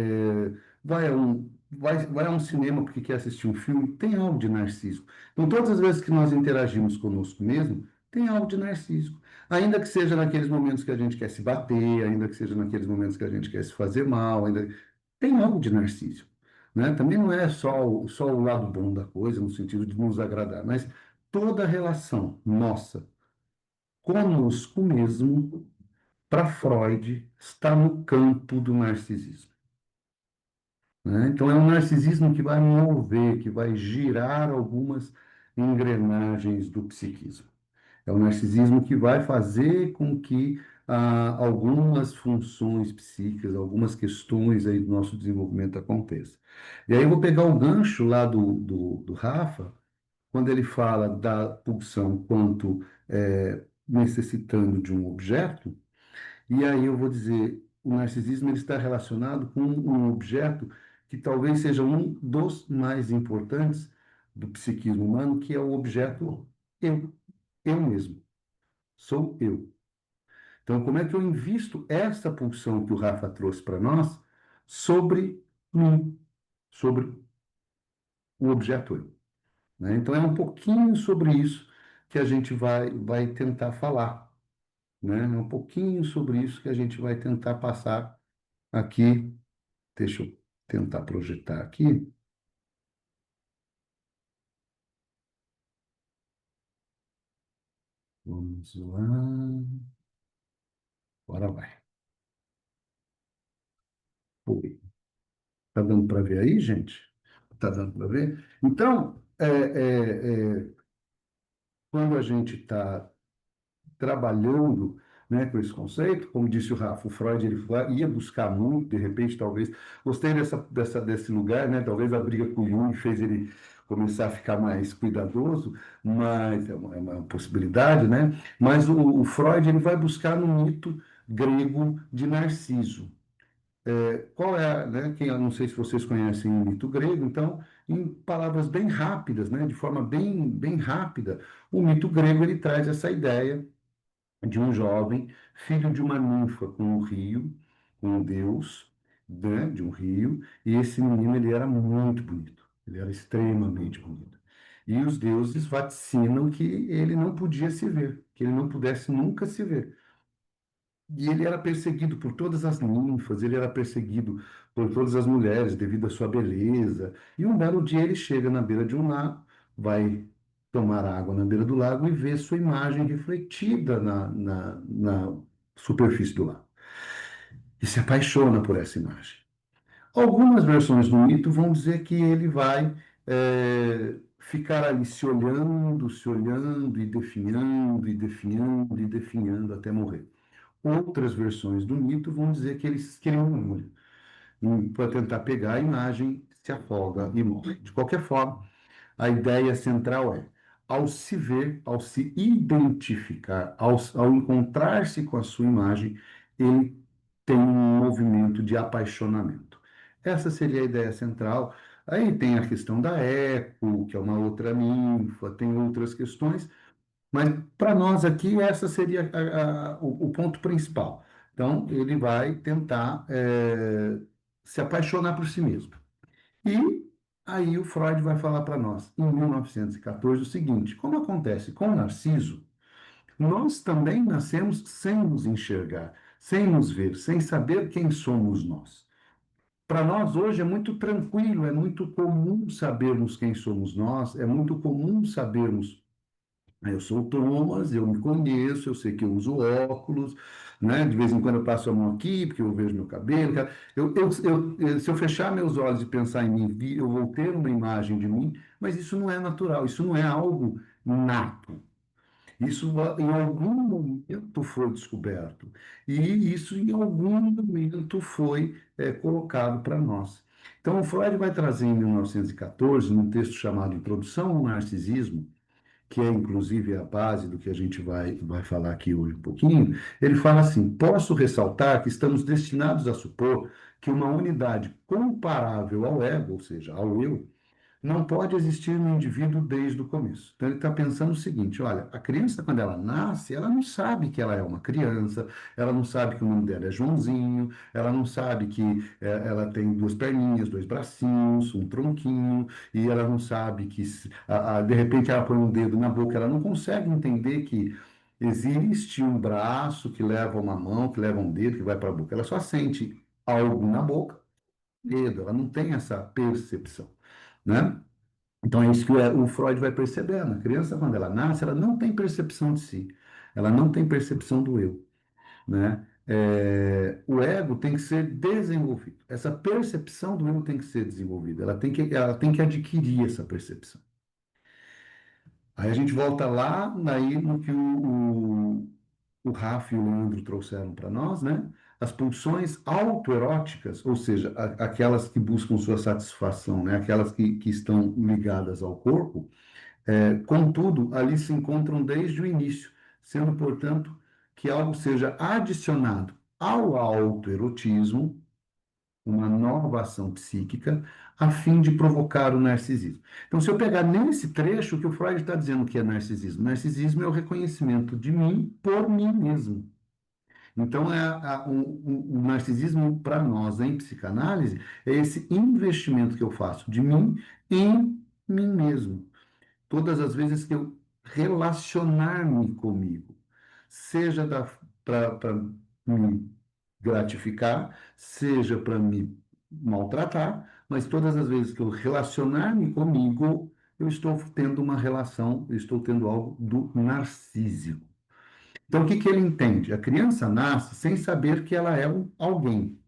a um cinema porque quer assistir um filme, tem algo de narciso. Então, todas as vezes que nós interagimos conosco mesmo, tem algo de narciso. Ainda que seja naqueles momentos que a gente quer se bater, ainda que seja naqueles momentos que a gente quer se fazer mal, tem algo de narciso. Né? Também não é só o lado bom da coisa, no sentido de nos agradar, mas toda relação nossa conosco mesmo para Freud, está no campo do narcisismo. Né? Então, é um narcisismo que vai mover, que vai girar algumas engrenagens do psiquismo. É um narcisismo que vai fazer com que algumas funções psíquicas, algumas questões aí do nosso desenvolvimento aconteçam. E aí eu vou pegar o gancho lá do Rafa, quando ele fala da pulsão quanto necessitando de um objeto. E aí eu vou dizer, o narcisismo ele está relacionado com um objeto que talvez seja um dos mais importantes do psiquismo humano, que é o objeto eu mesmo, sou eu. Então, como é que eu invisto essa pulsão que o Rafa trouxe para nós sobre mim, sobre o objeto eu, né? Então, é um pouquinho sobre isso que a gente vai tentar falar, né? É um pouquinho sobre isso que a gente vai tentar passar aqui. Deixa eu tentar projetar aqui. Vamos lá. Agora vai. Foi. Tá dando para ver aí, gente? Tá dando para ver? Então, quando a gente está trabalhando, né, com esse conceito, como disse o Rafa, o Freud ia buscar muito, de repente, talvez. Gostei desse lugar, né? Talvez a briga com o Jung fez ele começar a ficar mais cuidadoso, mas é uma possibilidade, né? Mas o Freud ele vai buscar no mito grego de Narciso. Qual é, né? Quem, eu não sei se vocês conhecem o mito grego, então, em palavras bem rápidas, né? De forma bem rápida, o mito grego ele traz essa ideia de um jovem, filho de uma ninfa com um rio, com um deus, né, de um rio, e esse menino ele era muito bonito, ele era extremamente bonito. E os deuses vaticinam que ele não podia se ver, que ele não pudesse nunca se ver. E ele era perseguido por todas as ninfas, ele era perseguido por todas as mulheres devido à sua beleza. E um belo dia ele chega na beira de um lago, vai tomar água na beira do lago e vê sua imagem refletida na superfície do lago. E se apaixona por essa imagem. Algumas versões do mito vão dizer que ele vai ficar ali se olhando e definhando, e definhando, e definhando até morrer. Outras versões do mito vão dizer que ele mergulha. Para tentar pegar a imagem, se afoga e morre. De qualquer forma, a ideia central é, ao se ver, ao se identificar, ao encontrar-se com a sua imagem, ele tem um movimento de apaixonamento. Essa seria a ideia central. Aí tem a questão da eco, que é uma outra ninfa, tem outras questões, mas para nós aqui, essa seria o ponto principal. Então, ele vai tentar se apaixonar por si mesmo. E aí o Freud vai falar para nós, em 1914, o seguinte: como acontece com o Narciso, nós também nascemos sem nos enxergar, sem nos ver, sem saber quem somos nós. Para nós hoje é muito tranquilo, é muito comum sabermos quem somos nós, é muito comum sabermos. Eu sou o Thomas, eu me conheço, eu sei que eu uso óculos, né? De vez em quando eu passo a mão aqui, porque eu vejo meu cabelo. Cara. Se eu fechar meus olhos e pensar em mim, eu vou ter uma imagem de mim, mas isso não é natural, isso não é algo nato. Isso em algum momento foi descoberto e isso em algum momento foi colocado para nós. Então, o Freud vai trazer em 1914, num texto chamado Introdução ao Narcisismo, que é inclusive a base do que a gente vai falar aqui hoje um pouquinho, ele fala assim: posso ressaltar que estamos destinados a supor que uma unidade comparável ao ego, ou seja, ao eu, não pode existir no indivíduo desde o começo. Então, ele está pensando o seguinte: olha, a criança, quando ela nasce, ela não sabe que ela é uma criança, ela não sabe que o nome dela é Joãozinho, ela não sabe que ela tem duas perninhas, dois bracinhos, um tronquinho, e ela não sabe que, de repente, ela põe um dedo na boca, ela não consegue entender que existe um braço que leva uma mão, que leva um dedo, que vai para a boca. Ela só sente algo na boca, dedo, ela não tem essa percepção, né? Então é isso que o Freud vai percebendo. A criança, quando ela nasce, ela não tem percepção de si, ela não tem percepção do eu, né? O ego tem que ser desenvolvido. Essa percepção do eu tem que ser desenvolvida. Ela tem que adquirir essa percepção. Aí a gente volta lá, daí no que o Rafa e o Leandro trouxeram para nós, né? As pulsões autoeróticas, ou seja, aquelas que buscam sua satisfação, né? Aquelas que estão ligadas ao corpo, contudo, ali se encontram desde o início, sendo, portanto, que algo seja adicionado ao autoerotismo, uma nova ação psíquica, a fim de provocar o narcisismo. Então, se eu pegar nesse trecho, o que o Freud está dizendo que é narcisismo? Narcisismo é o reconhecimento de mim por mim mesmo. Então, o narcisismo, para nós, em psicanálise, é esse investimento que eu faço de mim em mim mesmo. Todas as vezes que eu relacionar-me comigo, seja para me gratificar, seja para me maltratar, mas todas as vezes que eu relacionar-me comigo, eu estou tendo uma relação, eu estou tendo algo do narcísico. Então, o que que ele entende? A criança nasce sem saber que ela é alguém.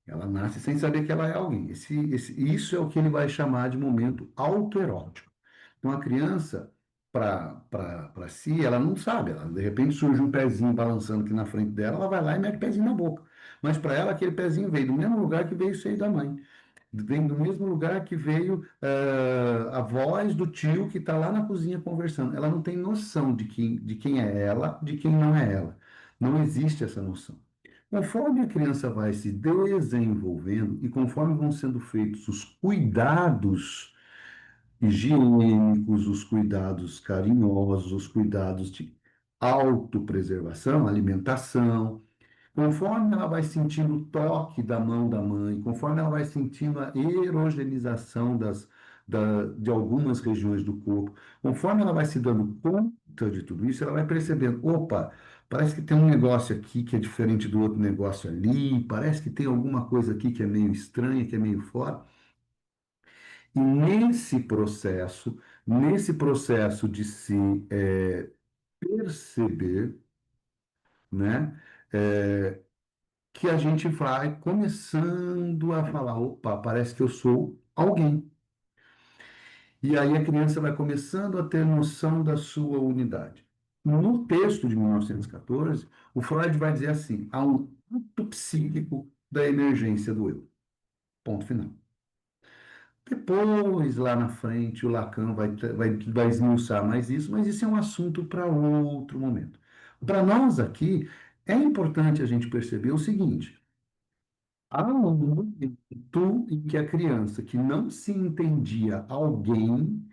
Ela nasce sem saber que ela é alguém. Isso é o que ele vai chamar de momento autoerótico. Então, a criança, para si, ela não sabe. Ela, de repente surge um pezinho balançando aqui na frente dela, ela vai lá e mete o pezinho na boca. Mas para ela, aquele pezinho veio do mesmo lugar que veio o seio da mãe. Vem do mesmo lugar que veio a voz do tio que está lá na cozinha conversando. Ela não tem noção de quem é ela, de quem não é ela. Não existe essa noção. Conforme a criança vai se desenvolvendo e conforme vão sendo feitos os cuidados higiênicos, os cuidados carinhosos, os cuidados de autopreservação, alimentação, conforme ela vai sentindo o toque da mão da mãe, conforme ela vai sentindo a erogenização de algumas regiões do corpo, conforme ela vai se dando conta de tudo isso, ela vai percebendo, opa, parece que tem um negócio aqui que é diferente do outro negócio ali, parece que tem alguma coisa aqui que é meio estranha, que é meio fora. E nesse processo de se perceber, né? é, que a gente vai começando a falar, opa, parece que eu sou alguém. E aí a criança vai começando a ter noção da sua unidade. No texto de 1914, o Freud vai dizer assim: há um ato psíquico da emergência do eu. Ponto final. Depois, lá na frente, o Lacan vai esmiuçar mais isso, mas isso é um assunto para outro momento. Para nós aqui, É importante a gente perceber o seguinte: há um momento em que a criança que não se entendia alguém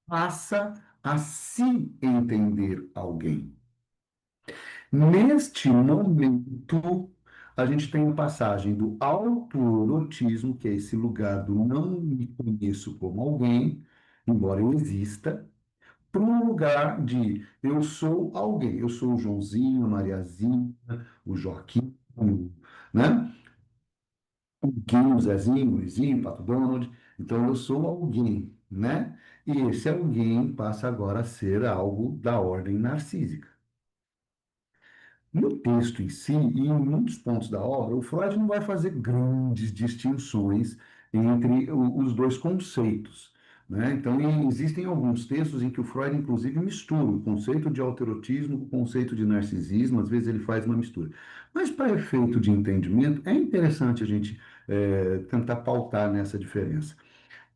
passa a se entender alguém. Neste momento, a gente tem a passagem do autoerotismo, que é esse lugar do não me conheço como alguém, embora eu exista, para um lugar de eu sou alguém. Eu sou o Joãozinho, a Mariazinha, o Joaquim, né? O Guinho, o Zezinho, o Luizinho, o Pato Donald. Então eu sou alguém, né? E esse alguém passa agora a ser algo da ordem narcísica. No texto em si, e em muitos pontos da obra, o Freud não vai fazer grandes distinções entre os dois conceitos, né? Então, existem alguns textos em que o Freud, inclusive, mistura o conceito de autoerotismo com o conceito de narcisismo, às vezes ele faz uma mistura. Mas, para efeito de entendimento, é interessante a gente tentar pautar nessa diferença.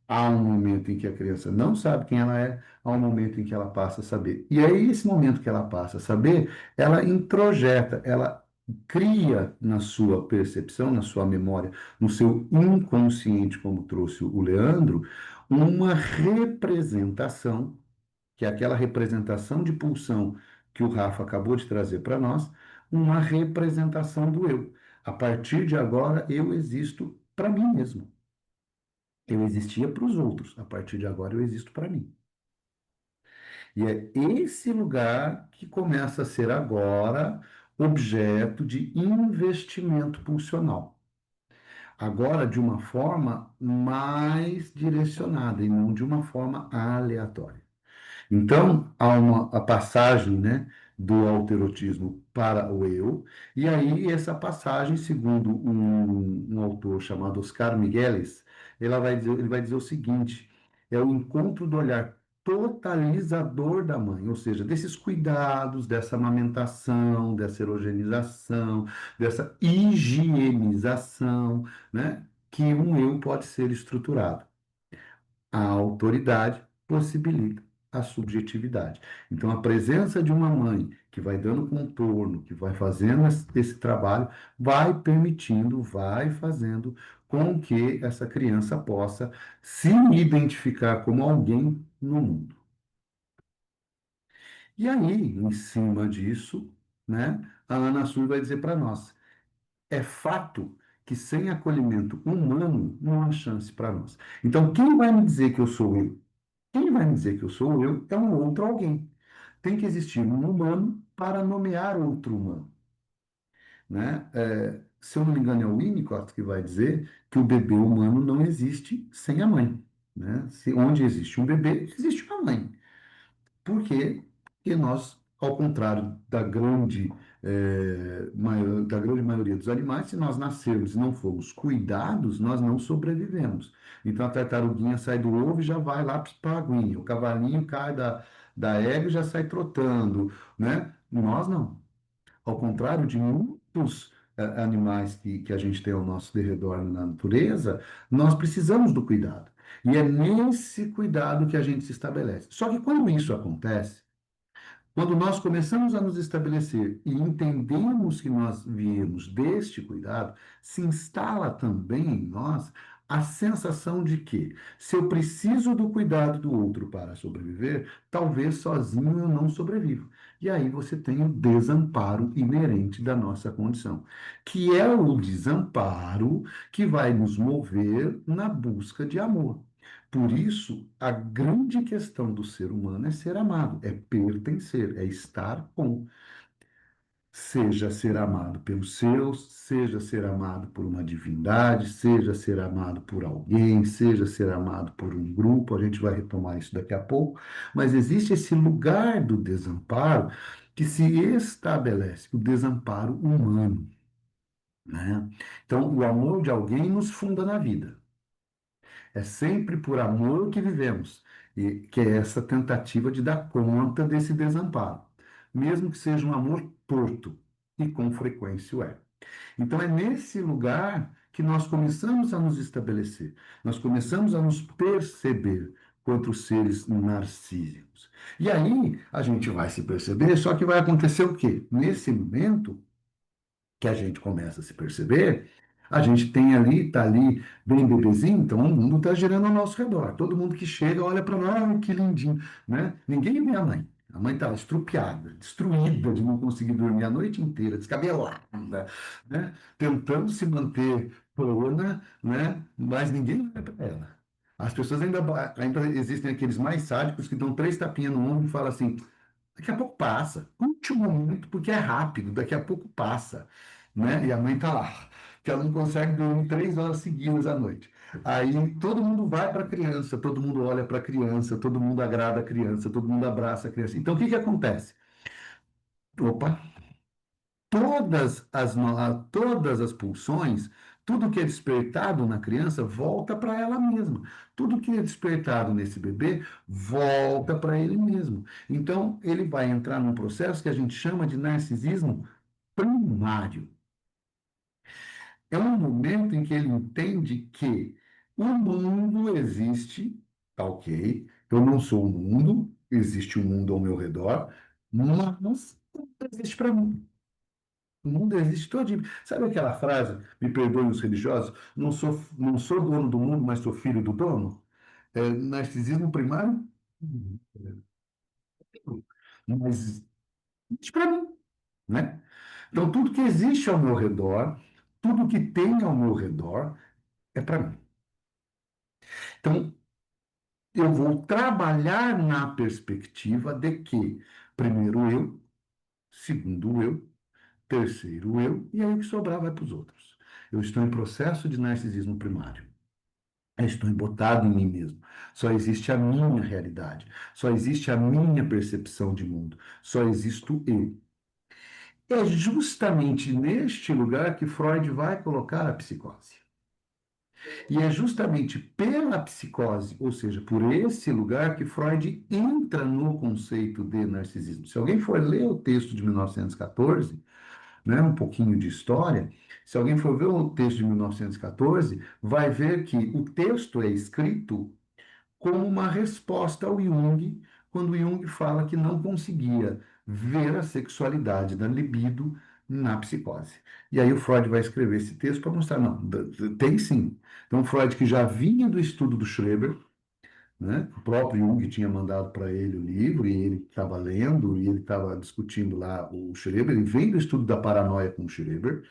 Há um momento em que a criança não sabe quem ela é, há um momento em que ela passa a saber. E aí, esse momento que ela passa a saber, ela introjeta, ela cria na sua percepção, na sua memória, no seu inconsciente, como trouxe o Leandro, uma representação, que é aquela representação de pulsão que o Rafa acabou de trazer para nós, uma representação do eu. A partir de agora, eu existo para mim mesmo. Eu existia para os outros, a partir de agora eu existo para mim. E é esse lugar que começa a ser agora objeto de investimento pulsional. Agora de uma forma mais direcionada e não de uma forma aleatória. Então, há a passagem, né, do alterotismo para o eu, e aí essa passagem, segundo um autor chamado Oscar Migueles, ele vai dizer o seguinte: é o encontro do olhar totalizador da mãe, ou seja, desses cuidados, dessa amamentação, dessa erogenização, dessa higienização, né, que um eu pode ser estruturado. A autoridade possibilita a subjetividade. Então, a presença de uma mãe que vai dando contorno, que vai fazendo esse trabalho, vai permitindo, vai fazendo com que essa criança possa se identificar como alguém no mundo. E aí, em cima disso, né, a Ana Sur vai dizer para nós: é fato que sem acolhimento humano não há chance para nós. Então, quem vai me dizer que eu sou eu? Quem vai me dizer que eu sou eu é um outro alguém. Tem que existir um humano para nomear outro humano, né? Se eu não me engano, é o Winnicott que vai dizer que o bebê humano não existe sem a mãe, né? Onde existe um bebê, existe uma mãe. Por quê? Porque nós, ao contrário da grande maioria dos animais, se nós nascermos e não formos cuidados, nós não sobrevivemos. Então a tartaruguinha sai do ovo e já vai lá para a aguinha. O cavalinho cai da égua e já sai trotando, né? Nós não. Ao contrário de muitos animais que a gente tem ao nosso derredor na natureza, nós precisamos do cuidado. E é nesse cuidado que a gente se estabelece. Só que quando isso acontece, quando nós começamos a nos estabelecer e entendemos que nós viemos deste cuidado, se instala também em nós a sensação de que, se eu preciso do cuidado do outro para sobreviver, talvez sozinho eu não sobrevivo. E aí você tem o desamparo inerente da nossa condição, que é o desamparo que vai nos mover na busca de amor. Por isso, a grande questão do ser humano é ser amado, é pertencer, é estar com. Seja ser amado pelos seus, seja ser amado por uma divindade, seja ser amado por alguém, seja ser amado por um grupo, a gente vai retomar isso daqui a pouco, mas existe esse lugar do desamparo que se estabelece, o desamparo humano, né? Então, o amor de alguém nos funda na vida. É sempre por amor que vivemos, e que é essa tentativa de dar conta desse desamparo, mesmo que seja um amor torto, e com frequência o é. Então é nesse lugar que nós começamos a nos estabelecer, nós começamos a nos perceber contra os seres narcísicos. E aí a gente vai se perceber, só que vai acontecer o quê? Nesse momento, que a gente começa a se perceber, a gente tem ali, tá ali bem bebezinho, então o mundo está girando ao nosso redor. Todo mundo que chega olha para nós, ai, que lindinho, né? Ninguém vê a mãe. A mãe estava estrupiada, destruída de não conseguir dormir a noite inteira, descabelada, né? Tentando se manter plana, né? Mas ninguém olha para ela. As pessoas ainda existem aqueles mais sádicos que dão 3 tapinhas no ombro e falam assim: daqui a pouco passa. Curte um momento, porque é rápido, daqui a pouco passa, né? E a mãe tá lá, que ela não consegue dormir 3 horas seguidas à noite. Aí todo mundo vai para a criança, todo mundo olha para a criança, todo mundo agrada a criança, todo mundo abraça a criança. Então o que que acontece? Opa, todas as pulsões, tudo que é despertado na criança volta para ela mesma. Tudo que é despertado nesse bebê volta para ele mesmo. Então, ele vai entrar num processo que a gente chama de narcisismo primário. É um momento em que ele entende que o mundo existe, tá ok, eu não sou o mundo, existe um mundo ao meu redor, mas não existe para mim. O mundo existe todinho. Sabe aquela frase, me perdoem os religiosos, não sou dono do mundo, mas sou filho do dono? É, narcisismo primário, mas existe para mim, né? Então, tudo que existe ao meu redor, tudo que tem ao meu redor, é para mim. Então, eu vou trabalhar na perspectiva de que, primeiro eu, segundo eu, terceiro eu, e aí o que sobrar vai para os outros. Eu estou em processo de narcisismo primário. Eu estou embotado em mim mesmo. Só existe a minha realidade. Só existe a minha percepção de mundo. Só existo eu. É justamente neste lugar que Freud vai colocar a psicose. E é justamente pela psicose, ou seja, por esse lugar, que Freud entra no conceito de narcisismo. Se alguém for ler o texto de 1914, né, um pouquinho de história, se alguém for ver o texto de 1914, vai ver que o texto é escrito como uma resposta ao Jung, quando Jung fala que não conseguia ver a sexualidade da libido na psicose. E aí o Freud vai escrever esse texto para mostrar, não, tem sim. Então, Freud, que já vinha do estudo do Schreber, né? O próprio Jung tinha mandado para ele o livro, e ele estava lendo, e ele estava discutindo lá o Schreber, ele vem do estudo da paranoia com o Schreber,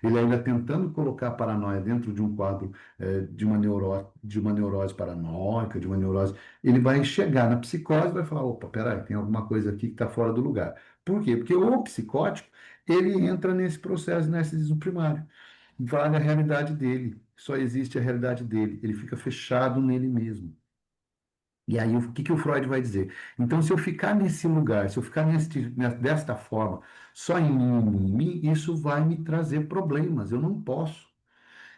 ele ainda tentando colocar a paranoia dentro de um quadro de uma neurose paranoica, de uma neurose, ele vai chegar na psicose e vai falar, opa, peraí, tem alguma coisa aqui que está fora do lugar. Por quê? Porque o psicótico, ele entra nesse processo de narcisismo primário, vai na realidade dele, só existe a realidade dele, ele fica fechado nele mesmo. E aí, o que que o Freud vai dizer? Então, se eu ficar nesse lugar, se eu ficar desta forma, só em mim, isso vai me trazer problemas. Eu não posso. O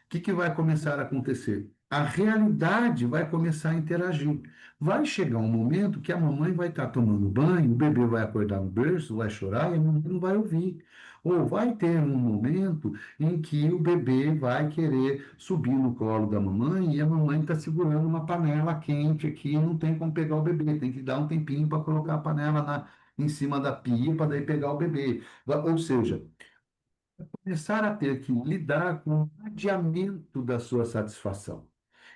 que que vai começar a acontecer? A realidade vai começar a interagir. Vai chegar um momento que a mamãe vai estar tomando banho, o bebê vai acordar no berço, vai chorar e a mamãe não vai ouvir. Ou vai ter um momento em que o bebê vai querer subir no colo da mamãe e a mamãe está segurando uma panela quente aqui e não tem como pegar o bebê, tem que dar um tempinho para colocar a panela em cima da pia para daí pegar o bebê. Ou seja, começar a ter que lidar com o adiamento da sua satisfação.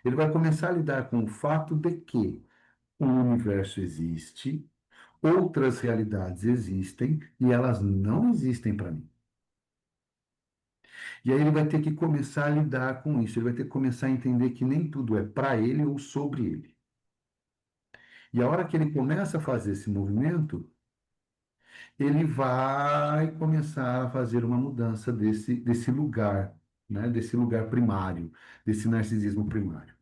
Ele vai começar a lidar com o fato de que o universo existe, outras realidades existem e elas não existem para mim. E aí ele vai ter que começar a lidar com isso, ele vai ter que começar a entender que nem tudo é para ele ou sobre ele. E a hora que ele começa a fazer esse movimento, ele vai começar a fazer uma mudança desse lugar, né? Desse lugar primário, desse narcisismo primário.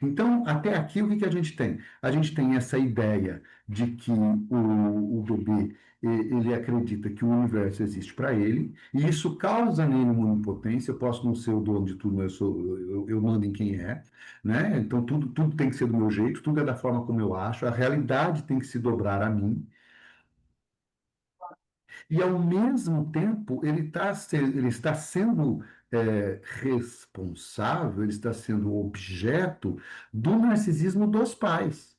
Então, até aqui, o que que a gente tem? A gente tem essa ideia de que o bebê, ele acredita que o universo existe para ele, e isso causa nele uma impotência. Eu posso não ser o dono de tudo, mas eu mando em quem é, né? Então, tudo tem que ser do meu jeito, tudo é da forma como eu acho, a realidade tem que se dobrar a mim. E, ao mesmo tempo, ele está sendo responsável, ele está sendo objeto do narcisismo dos pais.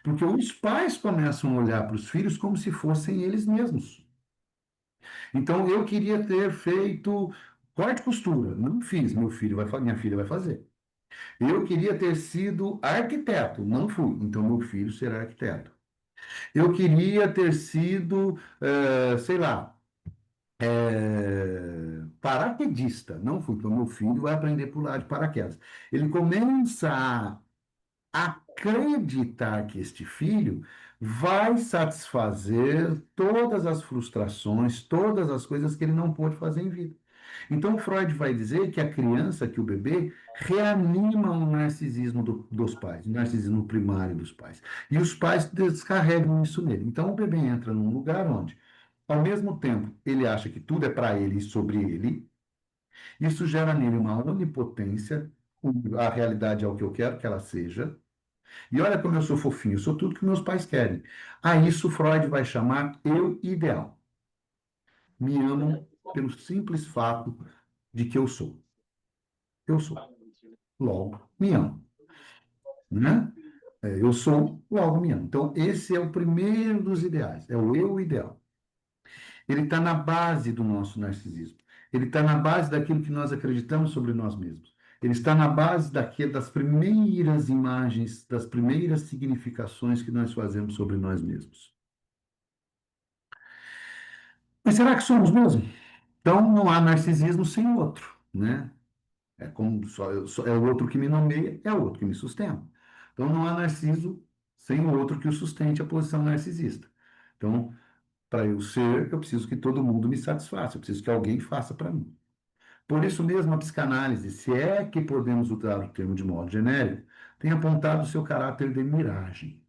Porque os pais começam a olhar para os filhos como se fossem eles mesmos. Então, eu queria ter feito corte e costura, não fiz, minha filha vai fazer. Eu queria ter sido arquiteto, não fui, então meu filho será arquiteto. Eu queria ter sido, sei lá, paraquedista, não fui, então meu filho vai aprender a pular de paraquedas. Ele começa a acreditar que este filho vai satisfazer todas as frustrações, todas as coisas que ele não pôde fazer em vida. Então, Freud vai dizer que a criança, que o bebê, reanima o narcisismo dos pais, o narcisismo primário dos pais. E os pais descarregam isso nele. Então, o bebê entra num lugar onde, ao mesmo tempo, ele acha que tudo é para ele e sobre ele. Isso gera nele uma onipotência. A realidade é o que eu quero que ela seja. E olha como eu sou fofinho, eu sou tudo que meus pais querem. A isso Freud vai chamar eu ideal. Me amam pelo simples fato de que eu sou. Eu sou. Logo, me amo. Né? Eu sou, logo me amo. Então, esse é o primeiro dos ideais, é o eu ideal. Ele está na base do nosso narcisismo. Ele está na base daquilo que nós acreditamos sobre nós mesmos. Ele está na base das primeiras imagens, das primeiras significações que nós fazemos sobre nós mesmos. Mas será que somos mesmo? Então, não há narcisismo sem o outro, né? É como é o outro que me nomeia, é o outro que me sustenta. Então, não há narciso sem o outro que o sustente a posição narcisista. Então, para eu ser, eu preciso que todo mundo me satisfaça, eu preciso que alguém faça para mim. Por isso mesmo, a psicanálise, se é que podemos usar o termo de modo genérico, tem apontado o seu caráter de miragem.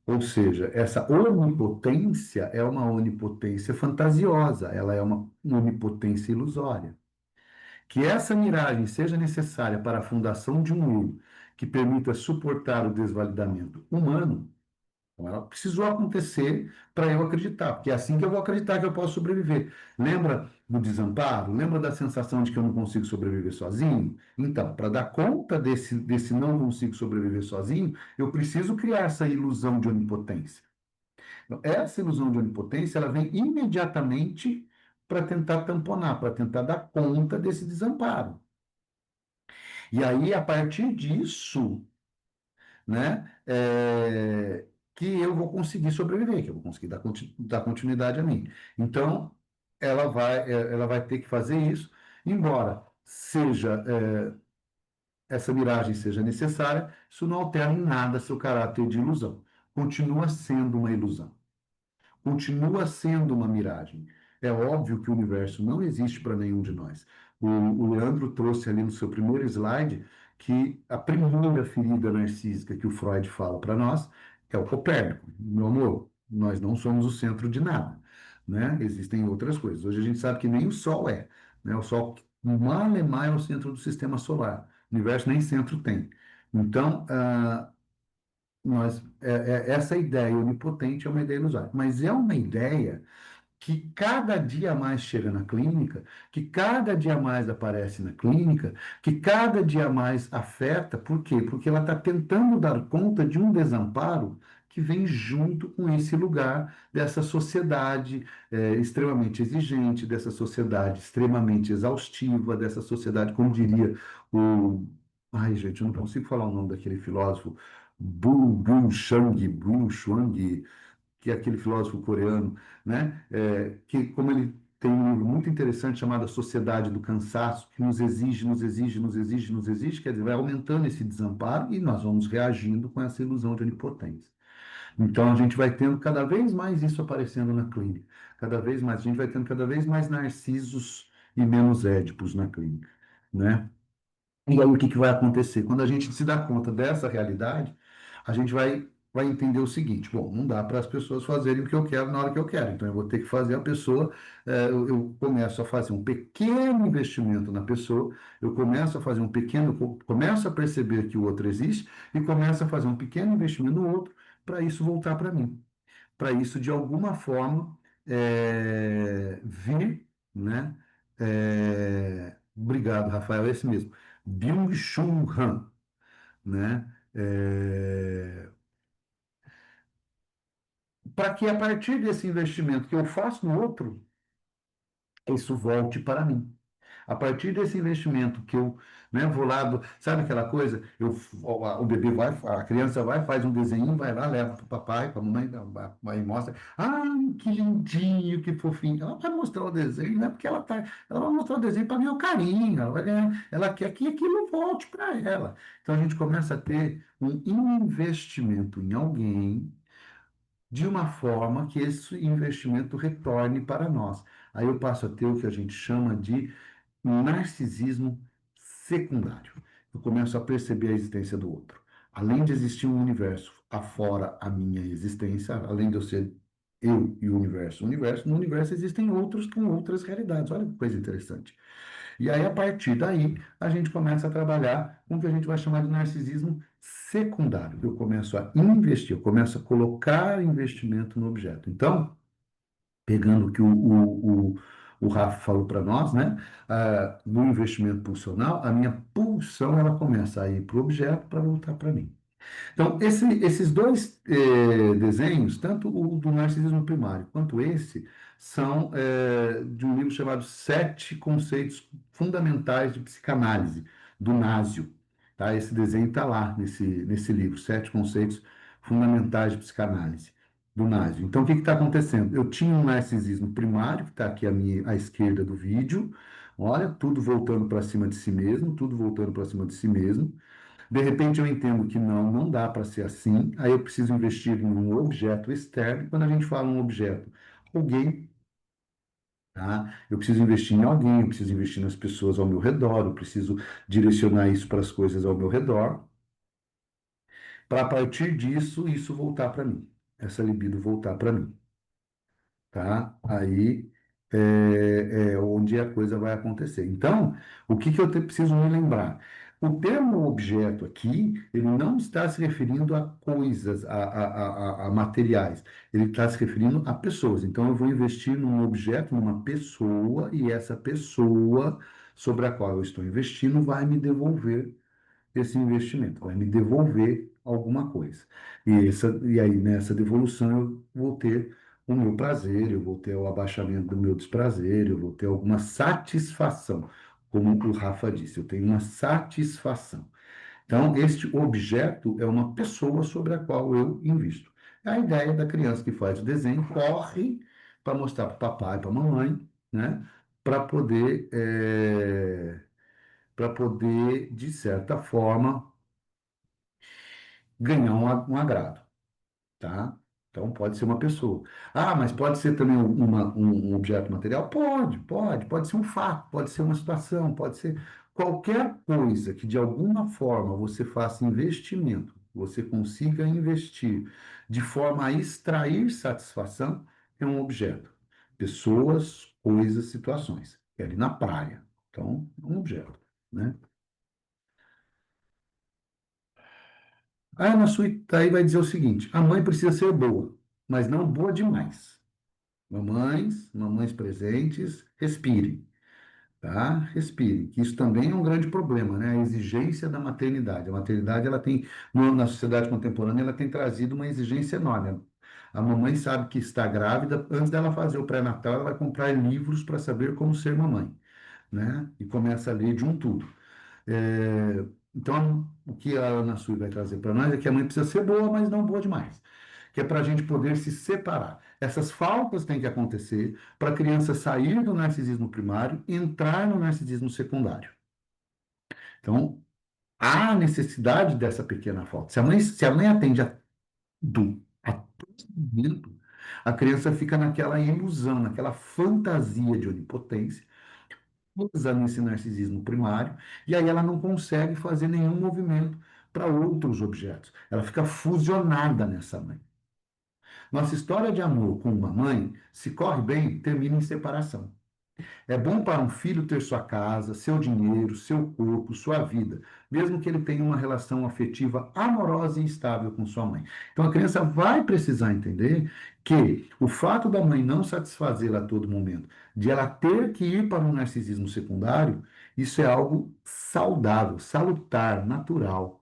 Ou seja, essa onipotência é uma onipotência fantasiosa, ela é uma onipotência ilusória. Que essa miragem seja necessária para a fundação de um eu que permita suportar o desvalidamento humano, então ela precisou acontecer para eu acreditar, porque é assim que eu vou acreditar que eu posso sobreviver. Lembra do desamparo? Lembra da sensação de que eu não consigo sobreviver sozinho? Então, para dar conta desse não consigo sobreviver sozinho, eu preciso criar essa ilusão de onipotência. Então, essa ilusão de onipotência, ela vem imediatamente para tentar tamponar, para tentar dar conta desse desamparo. E aí, a partir disso, né, que eu vou conseguir sobreviver, que eu vou conseguir dar continuidade a mim. Então, ela vai ter que fazer isso, embora essa miragem seja necessária, isso não altera em nada seu caráter de ilusão. Continua sendo uma ilusão. Continua sendo uma miragem. É óbvio que o universo não existe para nenhum de nós. O Leandro trouxe ali no seu primeiro slide que a primeira ferida narcísica que o Freud fala para nós é o Copérnico. Meu amor, nós não somos o centro de nada, né? Existem outras coisas. Hoje a gente sabe que nem o Sol é, né? O Sol, mal é mais, é o centro do sistema solar. O universo nem centro tem. Então, essa ideia onipotente é uma ideia ilusória, mas é uma ideia que cada dia mais chega na clínica, que cada dia mais aparece na clínica, que cada dia mais afeta. Por quê? Porque ela está tentando dar conta de um desamparo que vem junto com esse lugar dessa sociedade extremamente exigente, dessa sociedade extremamente exaustiva, dessa sociedade, como diria o... Ai, gente, eu não consigo falar o nome daquele filósofo, Byung-Chang, que é aquele filósofo coreano, né? Que como ele tem um livro muito interessante chamado A Sociedade do Cansaço, que nos exige, nos exige, nos exige, nos exige, quer dizer, vai aumentando esse desamparo e nós vamos reagindo com essa ilusão de onipotência. Então a gente vai tendo cada vez mais isso aparecendo na clínica, cada vez mais, a gente vai tendo cada vez mais narcisos e menos édipos na clínica, né? E aí o que que vai acontecer? Quando a gente se dá conta dessa realidade, a gente vai entender o seguinte: bom, não dá para as pessoas fazerem o que eu quero na hora que eu quero, então eu vou ter que fazer a pessoa. Eu começo a fazer um pequeno investimento na pessoa, eu começo a fazer começo a perceber que o outro existe e começo a fazer um pequeno investimento no outro para isso voltar para mim, para isso de alguma forma vir, né? Obrigado, Rafael, é esse mesmo. Byung-Chul Han, né? para que a partir desse investimento que eu faço no outro, isso volte para mim. A partir desse investimento que eu, né, vou lá, sabe aquela coisa? O bebê vai, a criança vai, faz um desenho, vai lá, leva para o papai, para a mamãe, vai e mostra. Ah, que lindinho, que fofinho. Ela vai mostrar o desenho, não é porque ela vai mostrar o desenho para ganhar o carinho, ela quer que aquilo volte para ela. Então a gente começa a ter um investimento em alguém de uma forma que esse investimento retorne para nós. Aí eu passo a ter o que a gente chama de narcisismo secundário. Eu começo a perceber a existência do outro. Além de existir um universo afora a minha existência, além de eu ser eu e o universo, no universo existem outros com outras realidades. Olha que coisa interessante. E aí, a partir daí, a gente começa a trabalhar com o que a gente vai chamar de narcisismo secundário. Eu começo a investir, eu começo a colocar investimento no objeto. Então, pegando o que o Rafa falou para nós, né? No investimento pulsional, a minha pulsão ela começa a ir para o objeto para voltar para mim. Então, esses dois desenhos, tanto o do narcisismo primário quanto esse, são de um livro chamado Sete Conceitos Fundamentais de Psicanálise, do Násio. Tá? Esse desenho está lá nesse livro, Sete Conceitos Fundamentais de Psicanálise, do Násio. Então, o que está acontecendo? Eu tinha um narcisismo primário, que está aqui à esquerda do vídeo, olha, tudo voltando para cima de si mesmo, tudo voltando para cima de si mesmo. De repente eu entendo que não dá para ser assim, aí eu preciso investir em um objeto externo. Quando a gente fala um objeto, alguém, tá? Eu preciso investir em alguém, eu preciso investir nas pessoas ao meu redor, eu preciso direcionar isso para as coisas ao meu redor, para a partir disso, isso voltar para mim, essa libido voltar para mim, tá? Aí é onde a coisa vai acontecer. Então, o que que eu preciso me lembrar? O termo objeto aqui, ele não está se referindo a coisas, a materiais. Ele está se referindo a pessoas. Então, eu vou investir num objeto, numa pessoa, e essa pessoa sobre a qual eu estou investindo vai me devolver esse investimento, vai me devolver alguma coisa. E aí, nessa devolução, eu vou ter o meu prazer, eu vou ter o abaixamento do meu desprazer, eu vou ter alguma satisfação, como o Rafa disse, eu tenho uma satisfação. Então, este objeto é uma pessoa sobre a qual eu invisto. É a ideia da criança que faz o desenho, corre para mostrar para o papai, para a mamãe, né? Para poder, de certa forma, ganhar um agrado, tá? Então, pode ser uma pessoa. Ah, mas pode ser também um objeto material? Pode ser um fato, pode ser uma situação, pode ser qualquer coisa que de alguma forma você faça investimento, você consiga investir de forma a extrair satisfação, é um objeto. Pessoas, coisas, situações. É ali na praia. Então, é um objeto, né? A Ana Sui aí vai dizer o seguinte: a mãe precisa ser boa, mas não boa demais. Mamães presentes, respirem, tá? Respirem, que isso também é um grande problema, né? A exigência da maternidade. A maternidade, ela tem, na sociedade contemporânea, ela tem trazido uma exigência enorme. A mamãe sabe que está grávida, antes dela fazer o pré-natal, ela vai comprar livros para saber como ser mamãe, né? E começa a ler de um tudo. Então, o que a Ana Sui vai trazer para nós é que a mãe precisa ser boa, mas não boa demais. Que é para a gente poder se separar. Essas faltas têm que acontecer para a criança sair do narcisismo primário e entrar no narcisismo secundário. Então, há necessidade dessa pequena falta. Se a mãe atende a todo momento, a criança fica naquela ilusão, naquela fantasia de onipotência, usa nesse narcisismo primário, e aí ela não consegue fazer nenhum movimento para outros objetos. Ela fica fusionada nessa mãe. Nossa história de amor com uma mãe, se corre bem, termina em separação. É bom para um filho ter sua casa, seu dinheiro, seu corpo, sua vida, mesmo que ele tenha uma relação afetiva amorosa e estável com sua mãe. Então a criança vai precisar entender que o fato da mãe não satisfazê-la a todo momento, de ela ter que ir para um narcisismo secundário, isso é algo saudável, salutar, natural.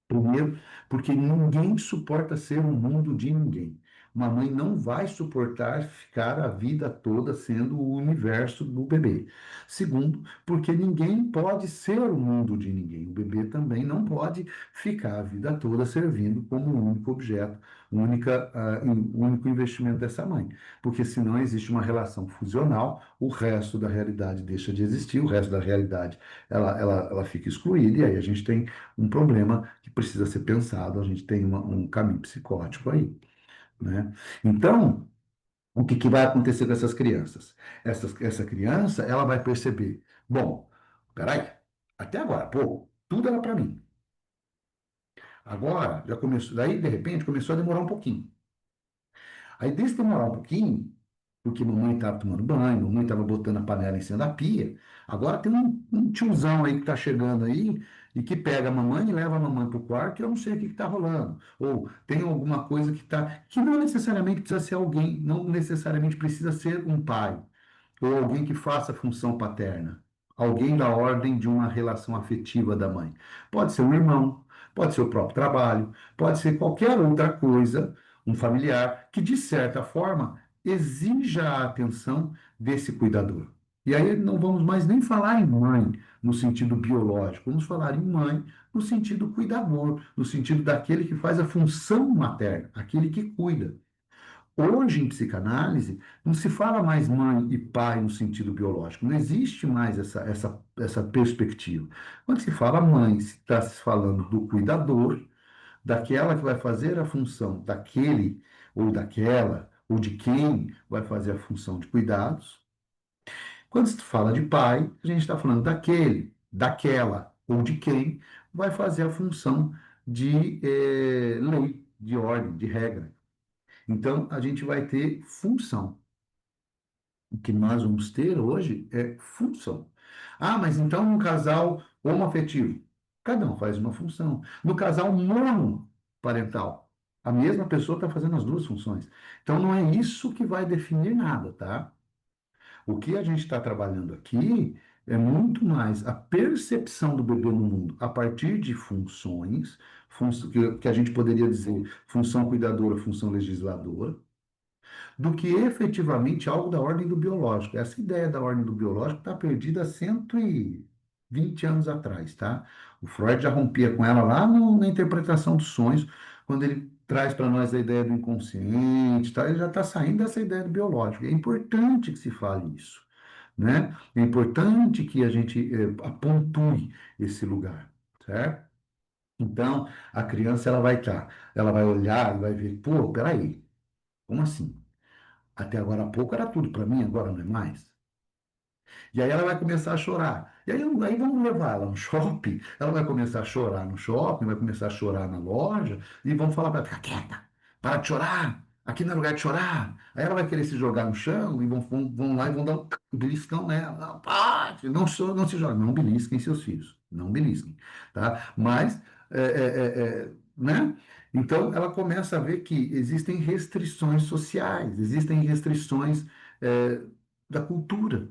Primeiro, porque ninguém suporta ser um mundo de ninguém. Uma mãe não vai suportar ficar a vida toda sendo o universo do bebê. Segundo, porque ninguém pode ser o mundo de ninguém. O bebê também não pode ficar a vida toda servindo como um único objeto, um único investimento dessa mãe. Porque senão existe uma relação fusional, o resto da realidade deixa de existir, o resto da realidade ela fica excluída, e aí a gente tem um problema que precisa ser pensado, a gente tem um caminho psicótico aí, né? Então, o que vai acontecer com essas crianças? Essa criança, ela vai perceber, bom, peraí, até agora, pô, tudo era para mim. Agora, já começou, daí, de repente, começou a demorar um pouquinho. Aí, desse demorar um pouquinho, porque mamãe estava tomando banho, mamãe estava botando a panela em cima da pia, agora tem um tiozão aí que está chegando aí e que pega a mamãe e leva a mamãe para o quarto e eu não sei o que está rolando. Ou tem alguma coisa que não necessariamente precisa ser alguém, não necessariamente precisa ser um pai ou alguém que faça função paterna, alguém da ordem de uma relação afetiva da mãe. Pode ser um irmão, pode ser o próprio trabalho, pode ser qualquer outra coisa, um familiar, que de certa forma exija a atenção desse cuidador. E aí não vamos mais nem falar em mãe no sentido biológico, vamos falar em mãe no sentido cuidador, no sentido daquele que faz a função materna, aquele que cuida. Hoje, em psicanálise, não se fala mais mãe e pai no sentido biológico, não existe mais essa perspectiva. Quando se fala mãe, se está se falando do cuidador, daquela que vai fazer a função daquele ou daquela, ou de quem vai fazer a função de cuidados. Quando se fala de pai, a gente está falando daquele, daquela ou de quem vai fazer a função de lei, de ordem, de regra. Então, a gente vai ter função. O que nós vamos ter hoje é função. Ah, mas então um casal homoafetivo, cada um faz uma função. No casal monoparental, a mesma pessoa está fazendo as duas funções. Então, não é isso que vai definir nada, tá? O que a gente está trabalhando aqui é muito mais a percepção do bebê no mundo a partir de funções, que a gente poderia dizer função cuidadora, função legisladora, do que efetivamente algo da ordem do biológico. Essa ideia da ordem do biológico está perdida há 120 anos atrás, tá? O Freud já rompia com ela lá na interpretação dos sonhos, quando ele traz para nós a ideia do inconsciente, tá? Ele já está saindo dessa ideia do biológico. É importante que se fale isso, né? É importante que a gente apontue esse lugar, certo? Então, a criança ela vai olhar e vai ver, pô, peraí, como assim? Até agora há pouco era tudo para mim, agora não é mais. E aí ela vai começar a chorar. E aí vamos levar ela no shopping, ela vai começar a chorar no shopping, vai começar a chorar na loja, e vamos falar para ela, fica quieta, para de chorar, aqui não é lugar de chorar. Aí ela vai querer se jogar no chão e vão lá e vão dar um beliscão nela. Não, pode, não se joga, não belisquem seus filhos, não belisquem, tá? Mas, né? Então, ela começa a ver que existem restrições sociais, existem restrições, da cultura.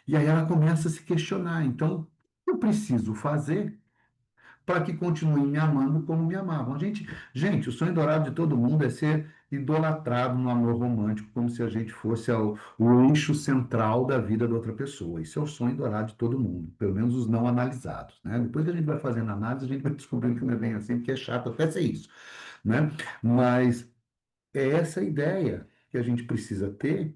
E aí ela começa a se questionar. Então, o que eu preciso fazer para que continuem me amando como me amavam? Gente, o sonho dourado de todo mundo é ser idolatrado no amor romântico, como se a gente fosse o eixo central da vida da outra pessoa. Isso é o sonho dourado de todo mundo, pelo menos os não analisados, né? Depois que a gente vai fazendo análise, a gente vai descobrindo que não é bem assim, porque é chato até ser isso, né? Mas é essa ideia que a gente precisa ter,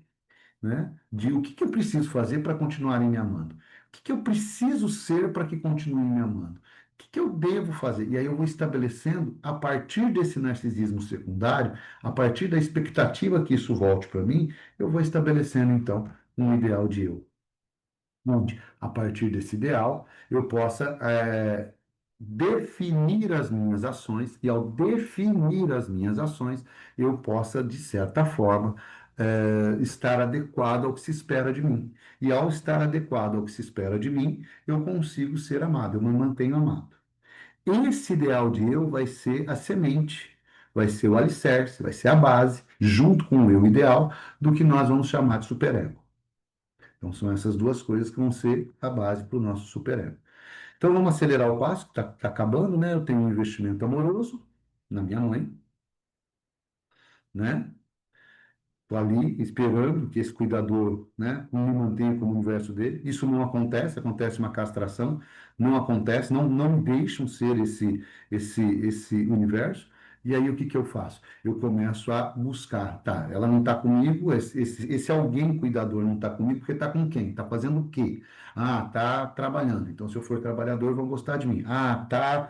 né? De o que que eu preciso fazer para continuarem me amando? O que que eu preciso ser para que continuem me amando? O que que eu devo fazer? E aí eu vou estabelecendo, a partir desse narcisismo secundário, a partir da expectativa que isso volte para mim, eu vou estabelecendo, então, um ideal de eu onde, a partir desse ideal, eu possa definir as minhas ações, e ao definir as minhas ações, eu possa, de certa forma, estar adequado ao que se espera de mim. E ao estar adequado ao que se espera de mim, eu consigo ser amado, eu me mantenho amado. Esse ideal de eu vai ser a semente, vai ser o alicerce, vai ser a base, junto com o eu ideal, do que nós vamos chamar de superego. Então, são essas duas coisas que vão ser a base para o nosso superego. Então, vamos acelerar o passo, que está acabando, né? Eu tenho um investimento amoroso na minha mãe, né? Estou ali esperando que esse cuidador, né, me mantenha como universo dele. Isso não acontece, acontece uma castração, não acontece, não me deixam ser esse universo. E aí o que que eu faço? Eu começo a buscar, tá? Ela não está comigo, esse alguém cuidador não está comigo, porque está com quem? Está fazendo o quê? Ah, está trabalhando. Então, se eu for trabalhador, vão gostar de mim. Ah, tá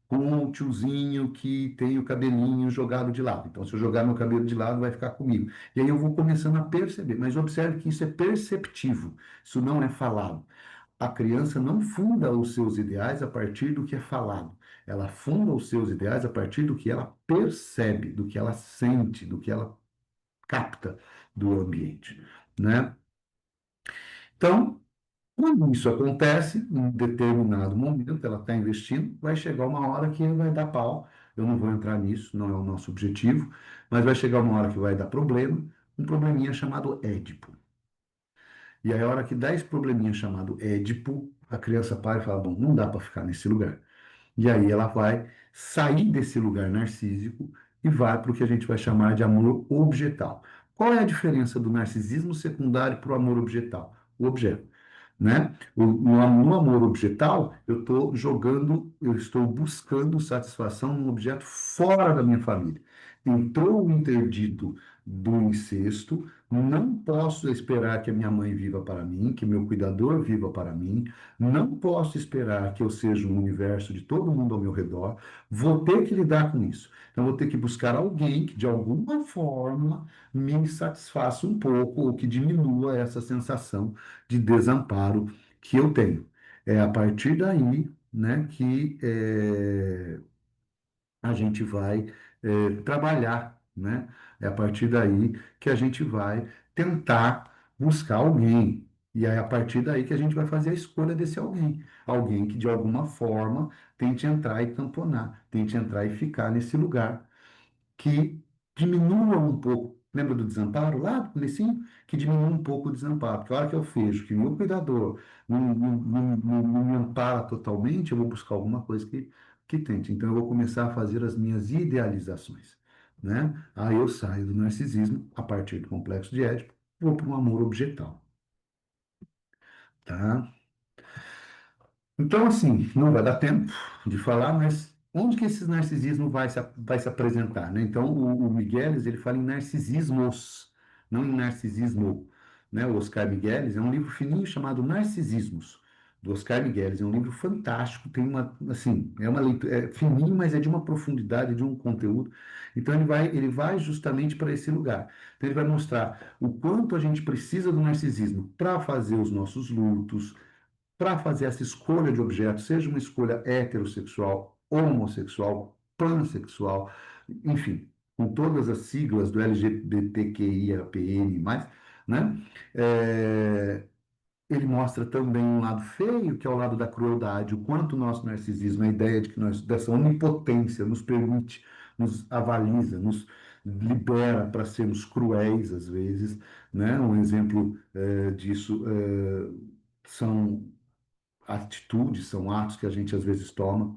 com o tiozinho que tem o cabelinho jogado de lado. Então, se eu jogar meu cabelo de lado, vai ficar comigo. E aí eu vou começando a perceber. Mas observe que isso é perceptivo, isso não é falado. A criança não funda os seus ideais a partir do que é falado. Ela funda os seus ideais a partir do que ela percebe, do que ela sente, do que ela capta do ambiente, né? Então, quando isso acontece, em determinado momento, ela está investindo, vai chegar uma hora que vai dar pau. Eu não vou entrar nisso, não é o nosso objetivo, mas vai chegar uma hora que vai dar problema, um probleminha chamado Édipo. E aí, a hora que dá esse probleminha chamado Édipo, a criança para e fala: bom, não dá para ficar nesse lugar. E aí ela vai sair desse lugar narcísico e vai para o que a gente vai chamar de amor objetal. Qual é a diferença do narcisismo secundário para o amor objetal? O objeto, né? No amor objetal, eu estou jogando, eu estou buscando satisfação num objeto fora da minha família. Entrou o interdito do incesto, não posso esperar que a minha mãe viva para mim, que meu cuidador viva para mim, não posso esperar que eu seja um universo de todo mundo ao meu redor, vou ter que lidar com isso. Então, vou ter que buscar alguém que, de alguma forma, me satisfaça um pouco ou que diminua essa sensação de desamparo que eu tenho. É a partir daí, né, que a gente vai trabalhar, né? É a partir daí que a gente vai tentar buscar alguém. E é a partir daí que a gente vai fazer a escolha desse alguém. Alguém que, de alguma forma, tente entrar e tamponar, tente entrar e ficar nesse lugar que diminua um pouco. Lembra do desamparo lá do comecinho? Que diminua um pouco o desamparo. Porque a hora que eu vejo que meu cuidador não me ampara totalmente, eu vou buscar alguma coisa que tente. Então, eu vou começar a fazer as minhas idealizações, né? Aí eu saio do narcisismo, a partir do complexo de Édipo, vou para um amor objetal, tá? Então, assim, não vai dar tempo de falar, mas onde que esse narcisismo vai se apresentar, né? Então, o Migueles, ele fala em narcisismos, não em narcisismo, né? O Oscar Migueles é um livro fininho chamado Narcisismos, do Oscar Migueles. É um livro fantástico, tem uma, assim, é uma leitura, é fininho, mas é de uma profundidade, de um conteúdo. Então, ele vai justamente para esse lugar. Então, ele vai mostrar o quanto a gente precisa do narcisismo para fazer os nossos lutos, para fazer essa escolha de objeto, seja uma escolha heterossexual, homossexual, pansexual, enfim, com todas as siglas do LGBTQIAPN+, né? É, ele mostra também um lado feio, que é o lado da crueldade, o quanto o nosso narcisismo, a ideia de que nós, dessa onipotência, nos permite, nos avaliza, nos libera para sermos cruéis às vezes, né? Um exemplo disso são atitudes, são atos que a gente às vezes toma.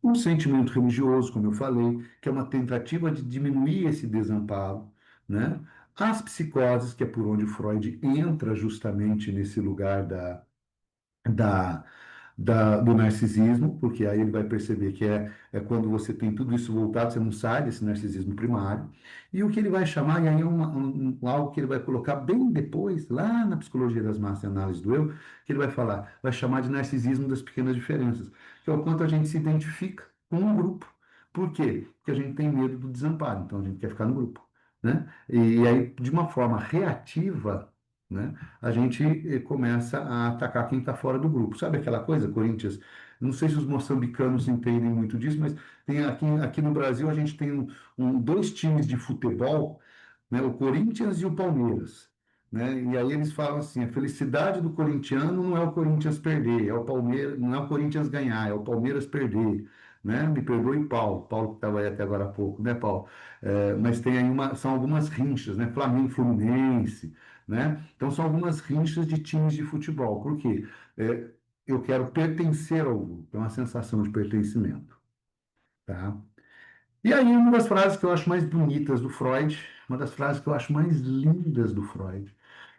Um sentimento religioso, como eu falei, que é uma tentativa de diminuir esse desamparo, né? As psicoses, que é por onde Freud entra justamente nesse lugar da, do narcisismo, porque aí ele vai perceber que é quando você tem tudo isso voltado, você não sai desse narcisismo primário, e o que ele vai chamar, e aí é algo que ele vai colocar bem depois, lá na Psicologia das Massas e Análise do Eu, que ele vai falar, vai chamar de narcisismo das pequenas diferenças, que é o quanto a gente se identifica com um grupo. Por quê? Porque a gente tem medo do desamparo, então a gente quer ficar no grupo, né? E aí, de uma forma reativa, né? A gente começa a atacar quem está fora do grupo. Sabe aquela coisa, Corinthians? Não sei se os moçambicanos entendem muito disso, mas tem aqui no Brasil a gente tem dois times de futebol, né? O Corinthians e o Palmeiras. Né? E aí eles falam assim: a felicidade do corintiano não é o Corinthians perder, é o Palmeiras, não é o Corinthians ganhar, é o Palmeiras perder. Né? Me perdoe, Paulo, Paulo que estava aí até agora há pouco, né, Paulo? Mas tem aí são algumas rinchas, né? Flamengo e Fluminense, né? Então, são algumas rinchas de times de futebol. Por quê? Eu quero pertencer ao grupo, é uma sensação de pertencimento, tá? E aí, uma das frases que eu acho mais bonitas do Freud, uma das frases que eu acho mais lindas do Freud,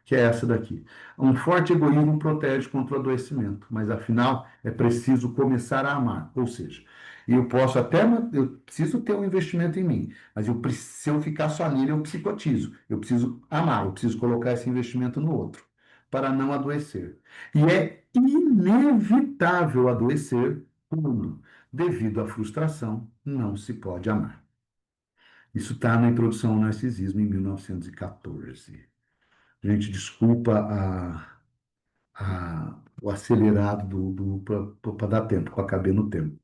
que é essa daqui. Um forte egoísmo protege contra o adoecimento, mas afinal é preciso começar a amar. Ou seja, eu posso até, eu preciso ter um investimento em mim, mas se eu ficar só nele, eu psicotizo. Eu preciso amar, eu preciso colocar esse investimento no outro, para não adoecer. E é inevitável adoecer quando, devido à frustração, não se pode amar. Isso está na introdução ao narcisismo, em 1914. Gente, desculpa o acelerado para dar tempo, para caber no tempo,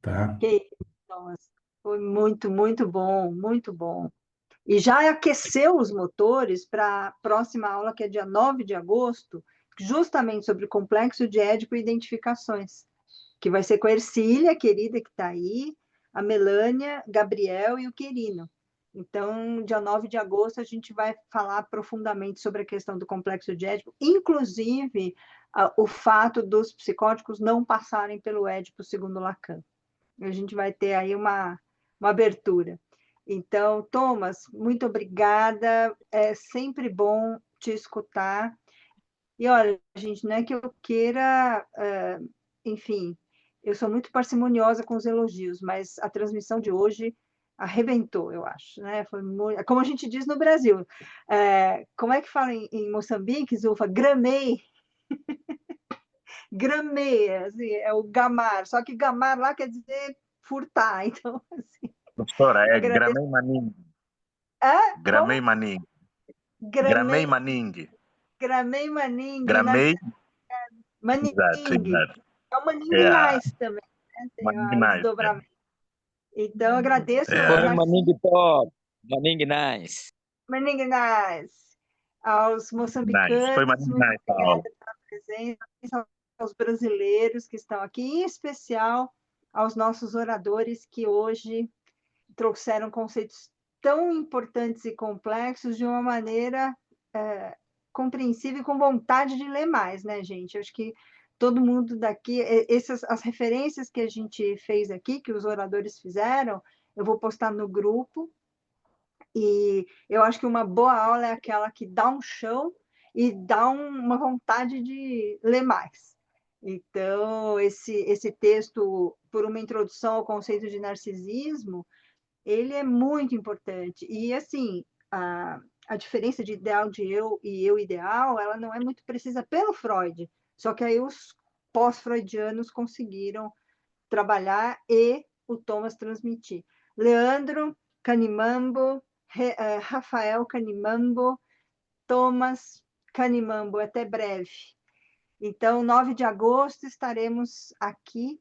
tá? Que isso, Thomas. Foi muito, muito bom, muito bom. E já aqueceu os motores para a próxima aula, que é dia 9 de agosto, justamente sobre o complexo de Édipo e identificações, que vai ser com a Ercília, querida, que está aí, a Melânia, Gabriel e o Quirino. Então, dia 9 de agosto, a gente vai falar profundamente sobre a questão do complexo de Édipo, inclusive o fato dos psicóticos não passarem pelo Édipo segundo Lacan. A gente vai ter aí uma abertura. Então, Thomas, muito obrigada. É sempre bom te escutar. E olha, gente, não é que eu queira, enfim, eu sou muito parcimoniosa com os elogios, mas a transmissão de hoje arrebentou, eu acho, né? Foi muito, como a gente diz no Brasil. Como é que fala em Moçambique, Zulfa? Gramei. Gramei, assim, é o gamar, só que gamar lá quer dizer furtar, então, assim, Professora, é agradeço. Gramei Maning. Como? Gramei Maning. Gramei Gramei, Maning. Gramei Maning, Gramei. Maning, Exato, exato. é o Maning É a Nice também, né? Tem Maning o Nice. desdobramento. Então, agradeço, É. Foi Narciso, Maning Top, Maning Nice. Maning Nice, aos Nice. Foi moçambicanos, Maning muito Nice a obrigada aula. pela presença, aos brasileiros que estão aqui, em especial aos nossos oradores que hoje trouxeram conceitos tão importantes e complexos de uma maneira compreensível e com vontade de ler mais, né, gente? Eu acho que todo mundo daqui, as referências que a gente fez aqui, que os oradores fizeram, eu vou postar no grupo, e eu acho que uma boa aula é aquela que dá um chão e dá uma vontade de ler mais. Então, esse texto, por uma introdução ao conceito de narcisismo, ele é muito importante. E, assim, a diferença de ideal de eu e eu ideal, ela não é muito precisa pelo Freud, só que aí os pós-freudianos conseguiram trabalhar e o Thomas transmitir. Leandro Canimambo, Rafael Canimambo, Thomas Canimambo, até breve. Então, 9 de agosto estaremos aqui,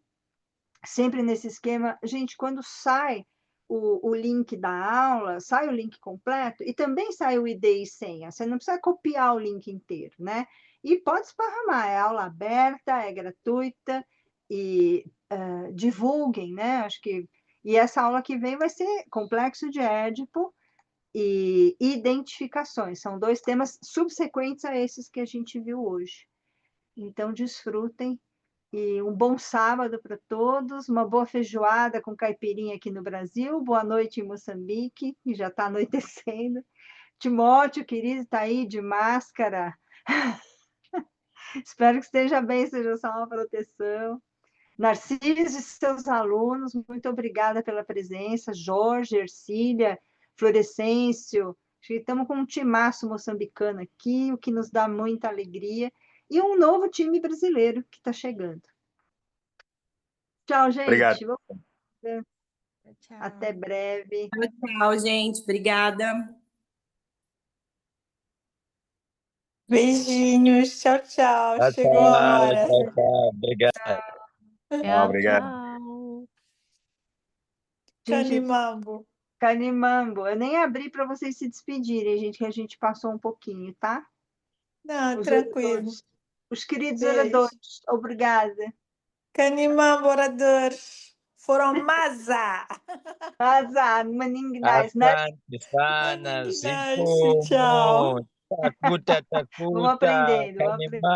sempre nesse esquema. Gente, quando sai o link da aula, sai o link completo e também sai o ID e senha. Você não precisa copiar o link inteiro, né? E pode esparramar, é aula aberta, é gratuita e divulguem, né? Acho que e essa aula que vem vai ser complexo de Édipo e identificações. São dois temas subsequentes a esses que a gente viu hoje. Então, desfrutem e um bom sábado para todos, uma boa feijoada com caipirinha aqui no Brasil, boa noite em Moçambique, que já está anoitecendo. Timóteo, querido, está aí de máscara. Espero que esteja bem, seja só uma proteção. Narciso e seus alunos, muito obrigada pela presença. Jorge, Ercília, Florescêncio, estamos com um timaço moçambicano aqui, o que nos dá muita alegria. E um novo time brasileiro que está chegando. Tchau, Obrigado. gente. Tchau. Até breve. Tchau, gente. Obrigada. Beijinhos, tchau, tchau. Tchau, Chegou a tchau, hora. tchau, tchau. Obrigado. Obrigado. Tchau. Gente, Canimambo. Canimambo, eu nem abri para vocês se despedirem, gente, que a gente passou um pouquinho, tá? Não, Os tranquilo. oradores. Os queridos Beijo. oradores, obrigada. Canimambo, oradores. Foram masa. Azar, Maning Nice, né? Asante sana, Nice, siku tchau. mo. Takuta, Vamos aprendendo, vamos aprendendo. kanima.